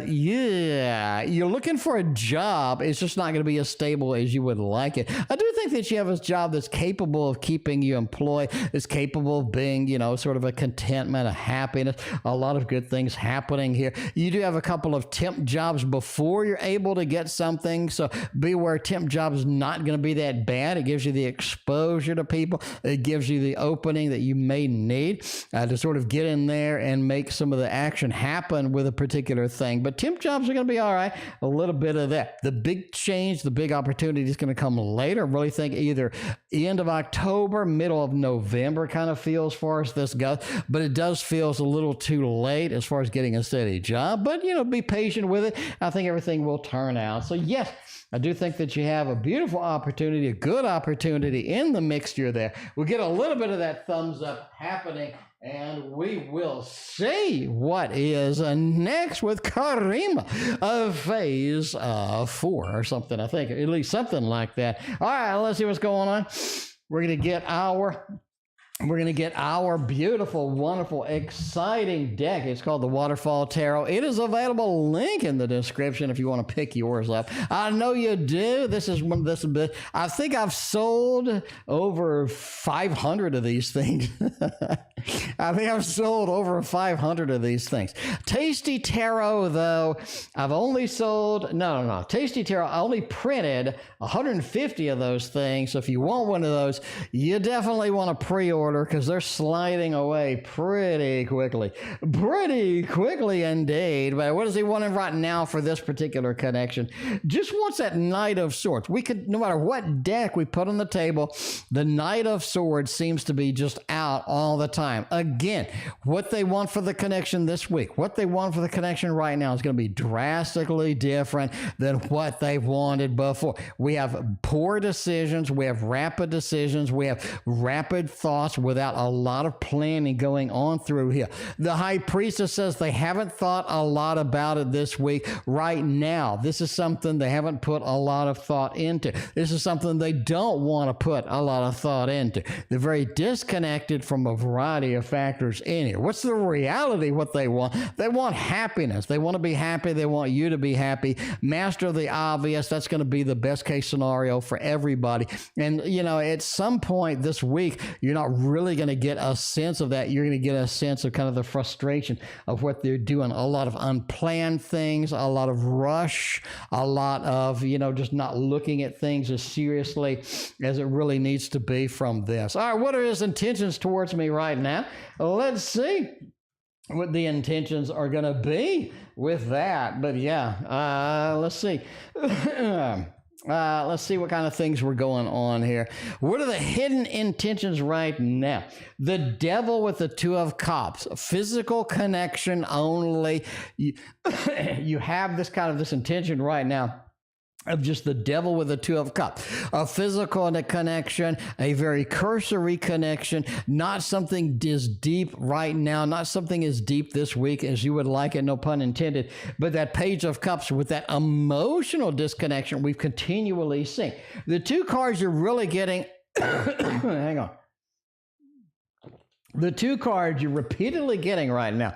Yeah, you're looking for a job. It's just not going to be as stable as you would like it. I do think that you have a job that's capable of keeping you employed, is capable of being, you know, sort of a contentment, a happiness, a lot of good things happening here. You do have a couple of temp jobs before you're able to get something, so beware. Temp job is not going to be that bad. It gives you the exposure to people. It gives you the opening that you may need to sort of get in there and make some of the action happen with a particular thing. But temp jobs are going to be all right. A little bit of that. The big change, the big opportunity is going to come later. I really think either end of October, middle of November kind of feels as far as this goes. But it does feel a little too late as far as getting a steady job. But, you know, be patient with it. I think everything will turn out. So, yes, I do think that you have a beautiful opportunity, a good opportunity in the mixture there. We'll get a little bit of that thumbs up happening, and we will see what is next with Karima of phase 4 or something. I think at least something like that. All right, let's see what's going on. We're going to get our beautiful, wonderful, exciting deck. It's called the Waterfall Tarot. It is available. Link in the description if you want to pick yours up. I know you do. This is I think I've sold over 500 of these things. I think I've sold over 500 of these things. Tasty Tarot, though, I've only sold, no. Tasty Tarot, I only printed 150 of those things. So if you want one of those, you definitely want to pre-order, because they're sliding away pretty quickly indeed. But what is he wanting right now for this particular connection? Just wants that Knight of Swords. We could, no matter what deck we put on the table, the Knight of Swords seems to be just out all the time. Again, what they want for the connection this week, what they want for the connection right now is going to be drastically different than what they wanted before. We have poor decisions. We have rapid decisions. We have rapid thoughts without a lot of planning going on through here. The High Priestess says they haven't thought a lot about it this week. Right now, this is something they haven't put a lot of thought into. This is something they don't want to put a lot of thought into. They're very disconnected from a variety variety of factors in here. What's the reality? What they want? They want happiness. They want to be happy. They want you to be happy. Master the obvious. That's going to be the best case scenario for everybody. And, you know, at some point this week, you're not really going to get a sense of that. You're going to get a sense of kind of the frustration of what they're doing. A lot of unplanned things, a lot of rush, a lot of, you know, just not looking at things as seriously as it really needs to be from this. All right, what are his intentions towards me right now? Let's see what the intentions are going to be with that. But yeah, let's see. Let's see what kind of things were going on here. What are the hidden intentions right now? The devil with the Two of Cups, physical connection only. You have this kind of this intention right now of just the devil with the Two of Cups, a physical connection, a very cursory connection, not something as deep right now, not something as deep this week as you would like it, no pun intended, but that Page of Cups with that emotional disconnection we've continually seen. The two cards you're really getting, hang on. The two cards you're repeatedly getting right now,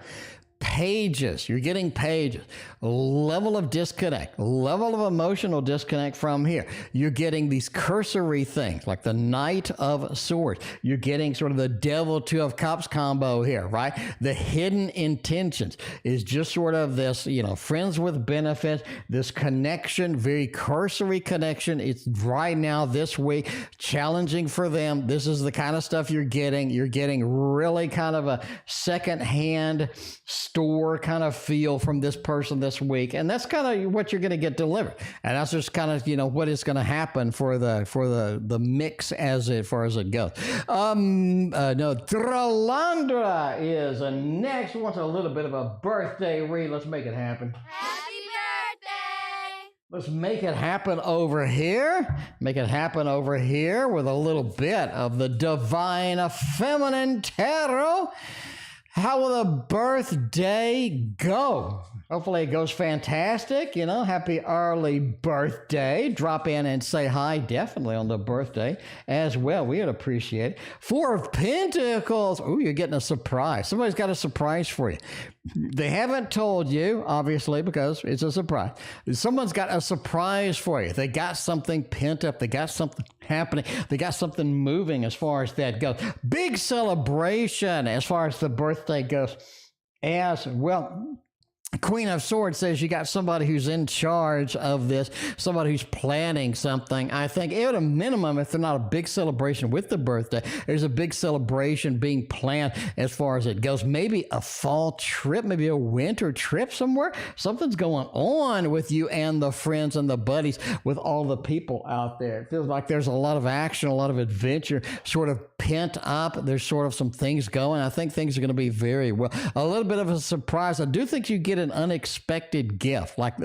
pages, you're getting pages, level of disconnect, level of emotional disconnect from here. You're getting these cursory things like the Knight of Swords. You're getting sort of the Devil Two of Cups combo here, right? The hidden intentions is just sort of this, you know, friends with benefits, this connection, very cursory connection. It's right now this week, challenging for them. This is the kind of stuff you're getting. You're getting really kind of a secondhand store kind of feel from this person this week, and that's kind of what you're going to get delivered, and that's just kind of, you know, what is going to happen for the mix as far as it goes. No, Dralandra is next. Wants a little bit of a birthday read. Let's make it happen. Happy birthday! Let's make it happen over here. Make it happen over here with a little bit of the divine feminine tarot. How will the birthday go? Hopefully it goes fantastic. You know, happy early birthday. Drop in and say hi, definitely on the birthday as well. We would appreciate it. Four of Pentacles. Oh, you're getting a surprise. Somebody's got a surprise for you. They haven't told you, obviously, because it's a surprise. Someone's got a surprise for you. They got something pent up. They got something happening. They got something moving as far as that goes. Big celebration as far as the birthday goes as well. Queen of Swords says you got somebody who's in charge of this, somebody who's planning something. I think at a minimum, if they're not a big celebration with the birthday, there's a big celebration being planned as far as it goes. Maybe a fall trip, maybe a winter trip somewhere. Something's going on with you and the friends and the buddies with all the people out there. It feels like there's a lot of action, a lot of adventure sort of pent up. There's sort of some things going. I think things are going to be very well. A little bit of a surprise. I do think you get an unexpected gift, like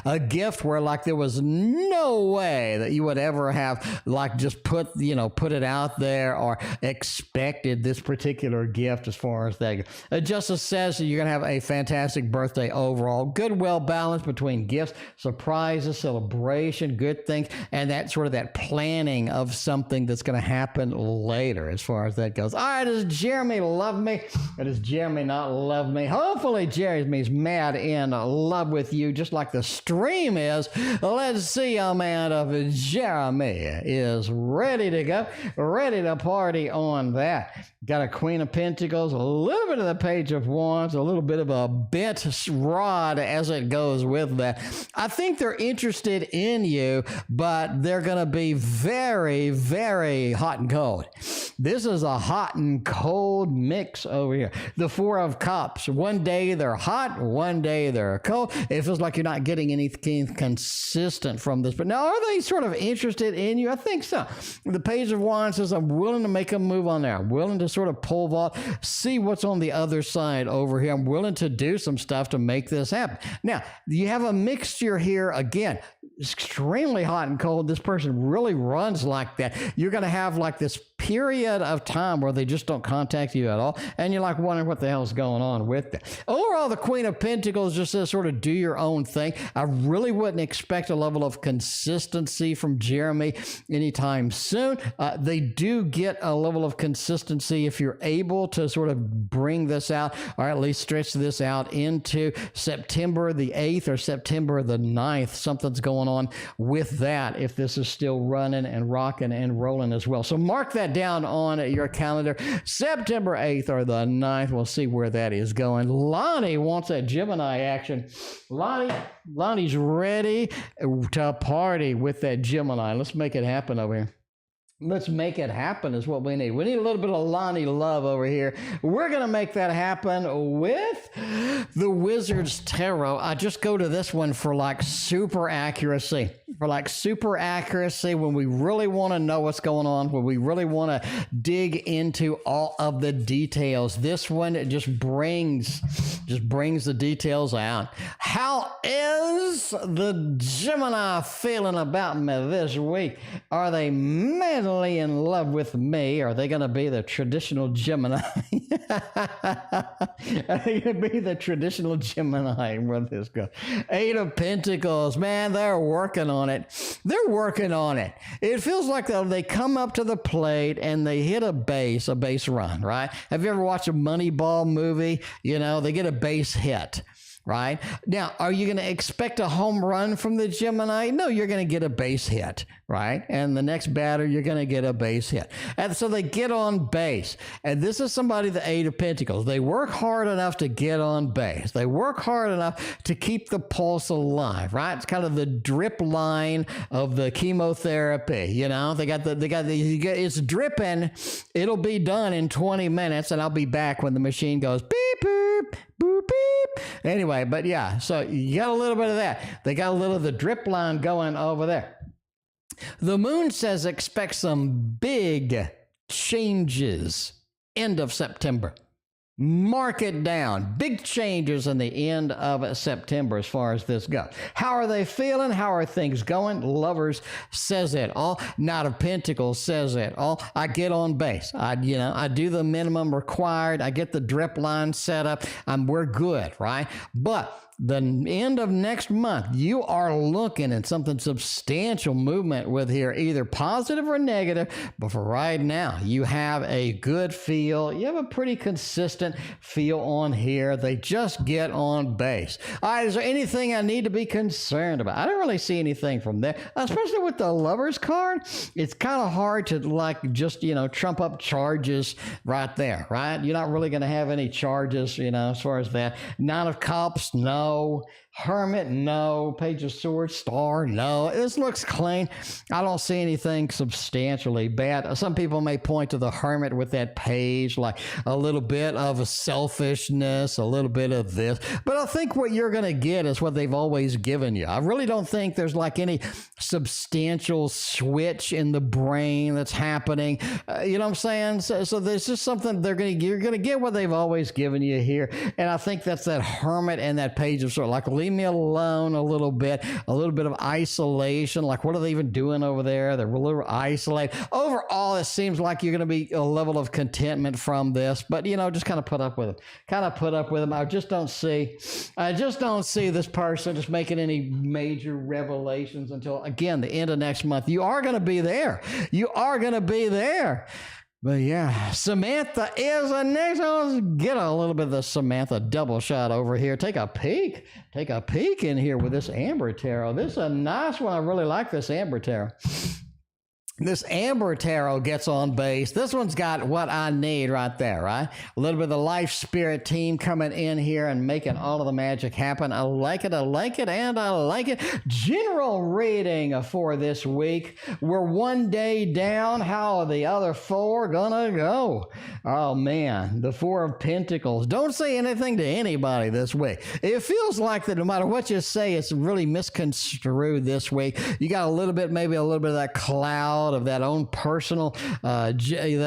a gift where like there was no way that you would ever have like just put it out there or expected this particular gift as far as that goes. Justice says that you're going to have a fantastic birthday overall. Good, well balance between gifts, surprises, celebration, good things, and that sort of that planning of something that's going to happen later as far as that goes. All right, does Jeremy love me? Or does Jeremy not love me? Hopefully Jeremy's mad in love with you, just like the stream is. Let's see, a man of Jeremy is ready to go, ready to party on that. Got a Queen of Pentacles, a little bit of the Page of Wands, a little bit of a bent rod as it goes with that. I think they're interested in you, but they're going to be very, very hot and cold. This is a hot and cold mix over here. The Four of Cups. One day they're hot, one day they're cold. It feels like you're not getting anything consistent from this. But now, are they sort of interested in you? I think so. The Page of Wands says, I'm willing to make a move on there. I'm willing to sort of pull off, see what's on the other side over here. I'm willing to do some stuff to make this happen. Now, you have a mixture here again. Extremely hot and cold. This person really runs like that. You're going to have like this period of time where they just don't contact you at all, and you're like wondering what the hell's going on with it. Overall, the Queen of Pentacles just says sort of do your own thing. I really wouldn't expect a level of consistency from Jeremy anytime soon. They do get a level of consistency if you're able to sort of bring this out, or at least stretch this out into September the 8th or September the 9th. Something's going on with that if this is still running and rocking and rolling as well. So mark that down on your calendar. September 8th or the 9th. We'll see where that is going. Lani wants that Gemini action. Lani's ready to party with that Gemini. Let's make it happen over here. Let's make it happen is what we need. We need a little bit of Lani love over here. We're going to make that happen with the Wizard's Tarot. I just go to this one for like super accuracy. For like super accuracy when we really want to know what's going on, when we really want to dig into all of the details. This one just brings the details out. How is the Gemini feeling about me this week? Are they madly in love with me? Are they going to be the traditional Gemini? Are they going to be the traditional Gemini? Where this goes? Eight of Pentacles. Man, they're working on it. They're working on it. It feels like they come up to the plate and they hit a base run, right? Have you ever watched a Moneyball movie? You know, they get a base hit. Right? Now, are you going to expect a home run from the Gemini? No, you're going to get a base hit, right? And the next batter, you're going to get a base hit. And so they get on base. And this is somebody, the Eight of Pentacles. They work hard enough to get on base. They work hard enough to keep the pulse alive, right? It's kind of the drip line of the chemotherapy, you know? It's dripping. It'll be done in 20 minutes, and I'll be back when the machine goes beep, boop, boop, beep. Anyway, but yeah, so you got a little bit of that. They got a little of the drip line going over there. The moon says expect some big changes end of September. Mark it down. Big changes in the end of September as far as this goes. How are they feeling? How are things going? Lovers says it all. Knight of Pentacles says it all. I get on base. I do the minimum required. I get the drip line set up. We're good, right? But the end of next month, you are looking at something substantial movement with here, either positive or negative. But for right now, you have a good feel. You have a pretty consistent feel on here. They just get on base. All right, is there anything I need to be concerned about? I don't really see anything from there, especially with the Lovers card. It's kind of hard to just trump up charges right there, right? You're not really going to have any charges, as far as that. Nine of Cups, no. Hermit, no. Page of Swords, Star, no. This looks clean. I don't see anything substantially bad. Some people may point to the Hermit with that page, like a little bit of a selfishness, a little bit of this. But I think what you're going to get is what they've always given you. I really don't think there's any substantial switch in the brain that's happening. You know what I'm saying? So there's just something you're going to get what they've always given you here. And I think that's that Hermit and that page of Swords. Leave me alone a little bit of isolation. What are they even doing over there? They're a little isolated. Overall, it seems like you're going to be a level of contentment from this, but just kind of put up with it. I just don't see this person just making any major revelations until, again, the end of next month. You are going to be there. But yeah, Samantha is the next one. Let's get a little bit of the Samantha double shot over here. Take a peek in here with this Amber Tarot. This is a nice one. I really like this Amber Tarot. This Amber Tarot gets on base. This one's got what I need right there, right? A little bit of the Life Spirit team coming in here and making all of the magic happen. I like it. General reading for this week. We're one day down. How are the other four gonna go? Oh, man. The Four of Pentacles. Don't say anything to anybody this week. It feels like that no matter what you say, it's really misconstrued this week. You got maybe a little bit of that cloud result of that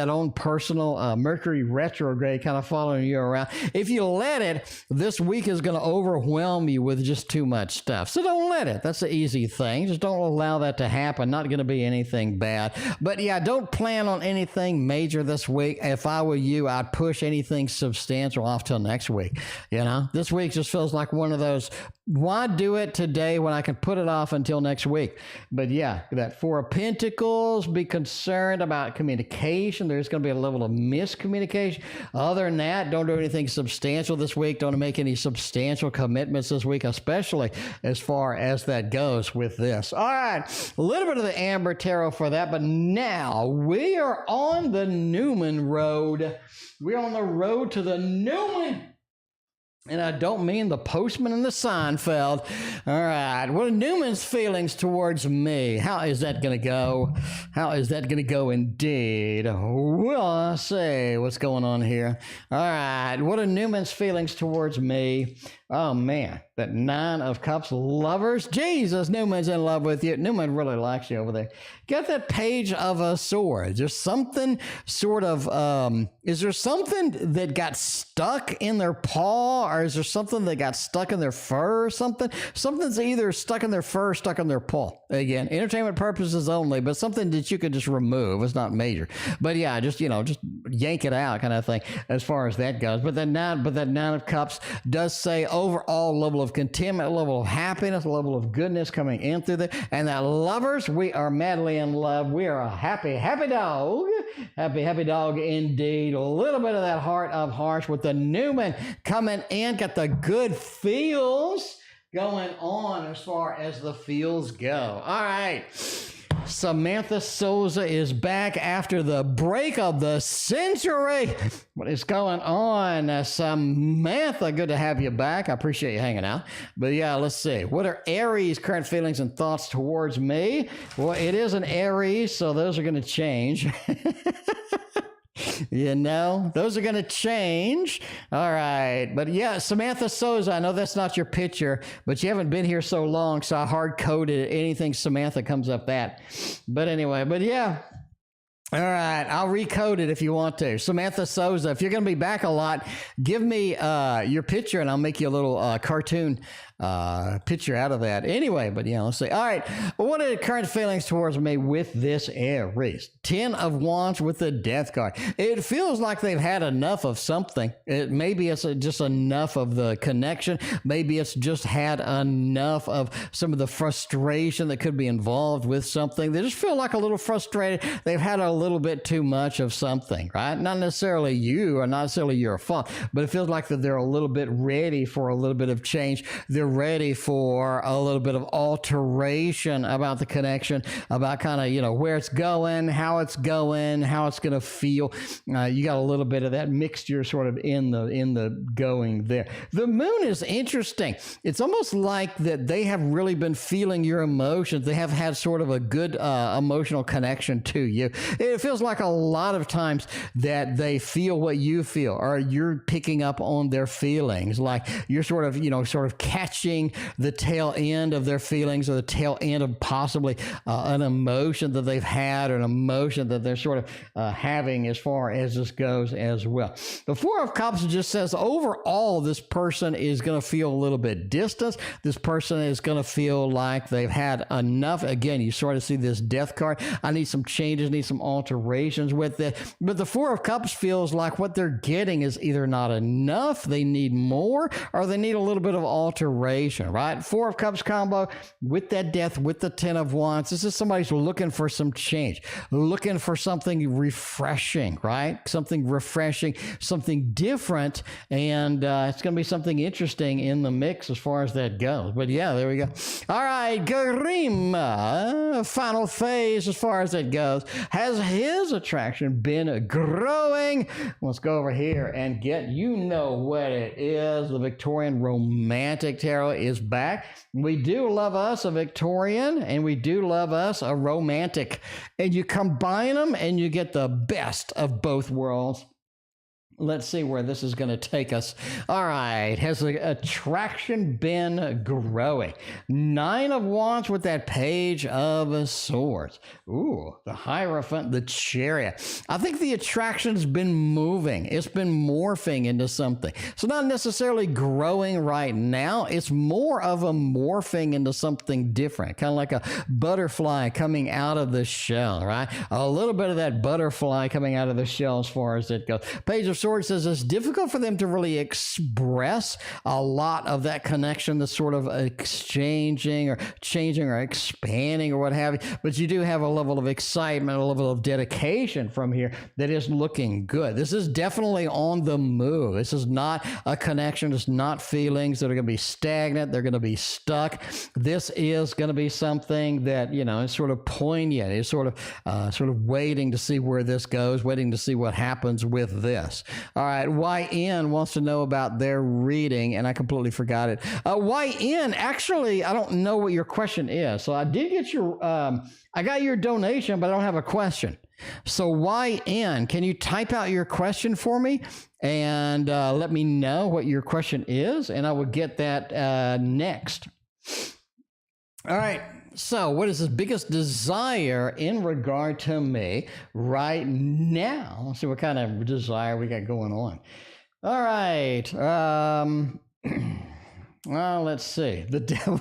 own personal Mercury retrograde kind of following you around. If you let it, this week is going to overwhelm you with just too much stuff. So don't let it. That's the easy thing. Just don't allow that to happen. Not going to be anything bad. But yeah, don't plan on anything major this week. If I were you, I'd push anything substantial off till next week. You know, this week just feels like one of those, why do it today when I can put it off until next week? But yeah, that Four of Pentacles, be concerned about communication. There's going to be a level of miscommunication. Other than that, don't do anything substantial this week. Don't make any substantial commitments this week, especially as far as that goes with this. All right, a little bit of the Amber Tarot for that, but now we are on the Newman road. We're on the road to the Newman. And I don't mean the postman and the Seinfeld. All right. What are Newman's feelings towards me? How is that going to go? How is that going to go indeed? Well, I say what's going on here. All right. What are Newman's feelings towards me? Oh, man. That Nine of Cups, lovers. Jesus, Newman's in love with you. Newman really likes you over there. Got that Page of Swords. There's something sort of, is there something that got stuck in their paw, or is there something that got stuck in their fur or something? Something's either stuck in their fur or stuck in their paw. Again, entertainment purposes only, but something that you could just remove. It's not major. But yeah, just yank it out kind of thing as far as that goes. But that Nine of Cups does say overall level of contentment, level of happiness, level of goodness coming in through there. And that lovers, we are madly in love. We are a happy, happy dog. Happy, happy dog indeed. A little bit of that Heart of Hearts with the Newman coming in. Got the good feels going on as far as the feels go. All right. Samantha Sosa is back after the break of the century. What is going on? Samantha, good to have you back. I appreciate you hanging out. But yeah, let's see. What are Aries' current feelings and thoughts towards me? Well, it is an Aries, so those are going to change. You know, those are going to change. All right. But yeah, Samantha Sosa, I know that's not your picture, but you haven't been here so long, so I hard-coded anything Samantha comes up that. But anyway, but yeah. All right, I'll recode it if you want to. Samantha Sosa, if you're going to be back a lot, give me your picture and I'll make you a little cartoon picture out of that. Anyway, but yeah, let's see. All right, well, what are the current feelings towards me with this Aries? 10 of Wands with the Death card. It feels like they've had enough of something. Maybe it's just enough of the connection. Maybe it's just had enough of some of the frustration that could be involved with something. They just feel like a little frustrated. They've had a little bit too much of something, right? Not necessarily you or not necessarily your fault, but it feels like that they're a little bit ready for a little bit of change. They're ready for a little bit of alteration about the connection, about kind of, where it's going, how it's going, how it's going to feel. You got a little bit of that mixture sort of in the going there. The moon is interesting. It's almost like that they have really been feeling your emotions. They have had sort of a good emotional connection to you. It feels like a lot of times that they feel what you feel, or you're picking up on their feelings. Like you're sort of catching the tail end of their feelings, or the tail end of possibly an emotion that they've had, or an emotion that they're sort of having as far as this goes as well. The Four of Cups just says overall this person is going to feel a little bit distant. This person is going to feel like they've had enough. Again, you sort of see this Death card. I need some changes, need some alterations with it. But the Four of Cups feels like what they're getting is either not enough, they need more, or they need a little bit of alteration, right? Four of Cups combo with that Death, with the 10 of Wands. This is somebody who's looking for some change, looking for something refreshing, right? Something refreshing, something different, and it's going to be something interesting in the mix as far as that goes. But yeah, there we go. All right, Karima, final phase as far as that goes. Has his attraction been growing? Let's go over here and get, what it is. The Victorian Romantic Tarot is back. We do love us a Victorian, and we do love us a romantic. And you combine them and you get the best of both worlds. Let's see where this is going to take us. All right. Has the attraction been growing? 9 of Wands with that Page of Swords. Ooh, the Hierophant, the Chariot. I think the attraction's been moving. It's been morphing into something. So not necessarily growing right now. It's more of a morphing into something different, kind of like a butterfly coming out of the shell, right? A little bit of that butterfly coming out of the shell as far as it goes. Page of Swords says it's difficult for them to really express a lot of that connection, the sort of exchanging or changing or expanding or what have you. But you do have a level of excitement, a level of dedication from here that is looking good. This is definitely on the move. This is not a connection. It's not feelings that are going to be stagnant. They're going to be stuck. This is going to be something that, you know, is sort of poignant. It's sort of waiting to see where this goes, waiting to see what happens with this. All right, YN wants to know about their reading, and I completely forgot it. YN, actually, I don't know what your question is. So I did get your, I got your donation, but I don't have a question. So YN, can you type out your question for me and let me know what your question is, and I will get that next. All right. So what is his biggest desire in regard to me right now? Let's see what kind of desire we got going on. All right. Well, let's see. The devil.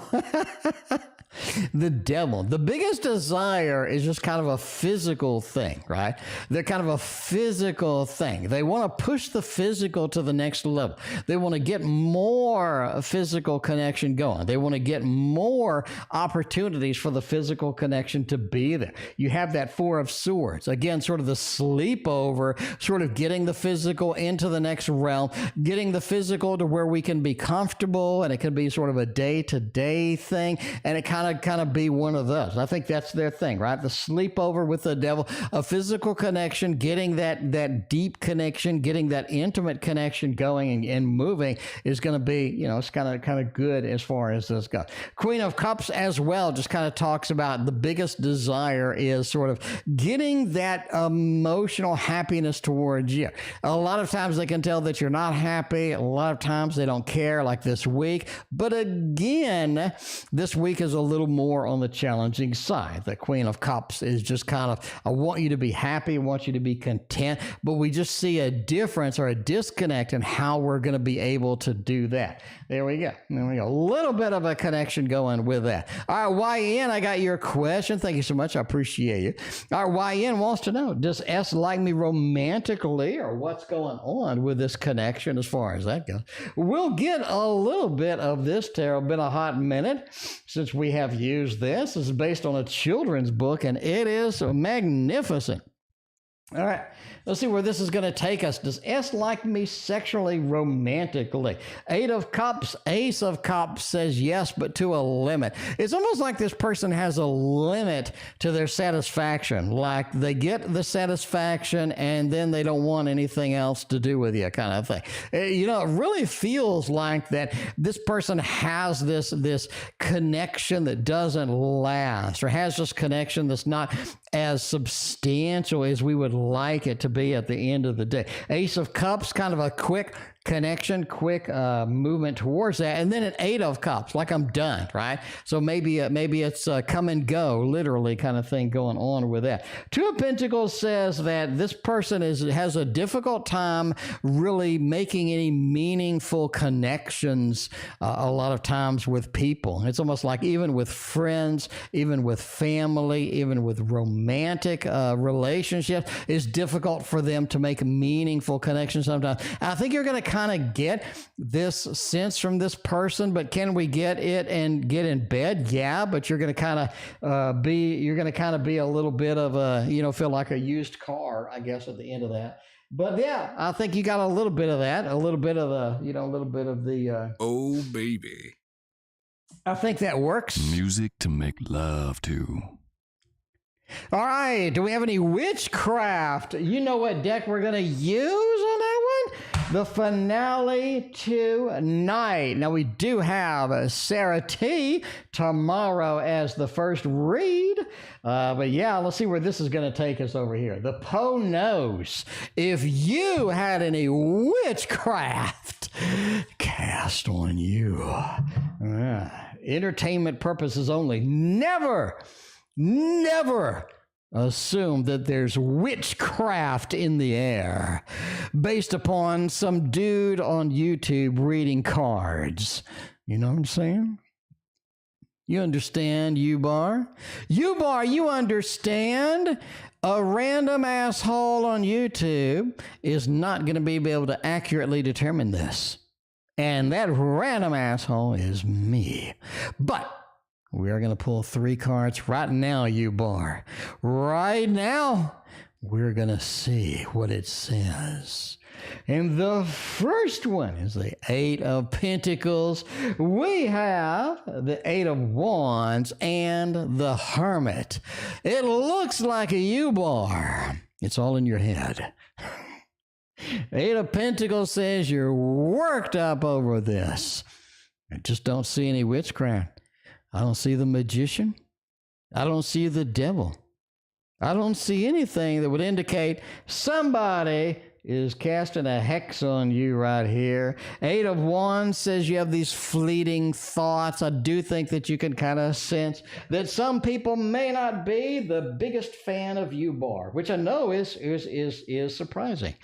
The devil. The biggest desire is just kind of a physical thing, right? They're kind of a physical thing. They want to push the physical to the next level. They want to get more physical connection going. They want to get more opportunities for the physical connection to be there. You have that Four of Swords. Again, sort of the sleepover, sort of getting the physical into the next realm, getting the physical to where we can be comfortable, and it can be sort of a day-to-day thing, and it kind of be one of those. I think that's their thing, right? The sleepover with the devil, a physical connection, getting that deep connection, getting that intimate connection going and moving is going to be, you know, it's kind of good as far as this goes. Queen of Cups as well just kind of talks about the biggest desire is sort of getting that emotional happiness towards you. A lot of times they can tell that you're not happy. A lot of times they don't care, like this week. But again, this week is a little more on the challenging side. The Queen of Cups is just kind of, I want you to be happy, I want you to be content, but we just see a difference or a disconnect in how we're going to be able to do that. There we go. There we go. A little bit of a connection going with that. All right, YN, I got your question. Thank you so much. I appreciate you. All right, YN wants to know, does S like me romantically, or what's going on with this connection as far as that goes? We'll get a little bit of this, Tarot. Been a hot minute since we have used this. This is based on a children's book, and it is magnificent. All right, let's see where this is going to take us. Does S like me sexually, romantically? 8 of Cups, Ace of Cups says yes, but to a limit. It's almost like this person has a limit to their satisfaction. Like they get the satisfaction and then they don't want anything else to do with you, kind of thing. You know, it really feels like that this person has this connection that doesn't last, or has this connection that's not as substantial as we would like it to be at the end of the day. Ace of Cups, kind of a quick connection, quick movement towards that, and then an 8 of Cups, like I'm done, right? So maybe it's come and go, literally, kind of thing going on with that. 2 of Pentacles says that this person has a difficult time really making any meaningful connections a lot of times with people. It's almost like even with friends, even with family, even with romantic relationships, it's difficult for them to make meaningful connections sometimes. I think you're going to kind of get this sense from this person, but can we get it and get in bed? Yeah, but you're going to kind of be a little bit of a, you know, feel like a used car, I guess, at the end of that. But yeah, I think you got a little bit of that, a little bit of the, you know, a little bit of the. Oh, baby. I think that works. Music to make love to. All right, do we have any witchcraft? You know what deck we're going to use on that one? the finale tonight. Now, we do have Sarah T tomorrow as the first read. But yeah, let's see where this is going to take us over here. The Poe knows if you had any witchcraft cast on you. Entertainment purposes only. Never assume that there's witchcraft in the air based upon some dude on YouTube reading cards. You know what I'm saying? You understand, U-Bar? U-Bar, you understand? A random asshole on YouTube is not going to be able to accurately determine this. And that random asshole is me. But we are going to pull 3 cards right now, U-Bar. Right now, we're going to see what it says. And the first one is the 8 of Pentacles. We have the 8 of Wands and the Hermit. It looks like a U-Bar. It's all in your head. 8 of Pentacles says you're worked up over this. I just don't see any witchcraft. I don't see the magician. I don't see the devil. I don't see anything that would indicate somebody is casting a hex on you right here. 8 of Wands says you have these fleeting thoughts. I do think that you can kind of sense that some people may not be the biggest fan of U-Bar, which I know is surprising.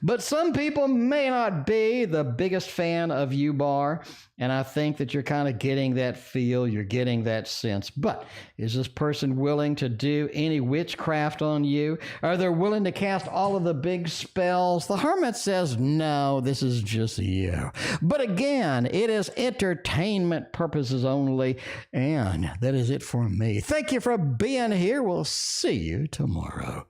But some people may not be the biggest fan of U-Bar, and I think that you're kind of getting that feel, you're getting that sense. But is this person willing to do any witchcraft on you? Are they willing to cast all of the big spells? The Hermit says, no, this is just you. But again, it is entertainment purposes only. And that is it for me. Thank you for being here. We'll see you tomorrow.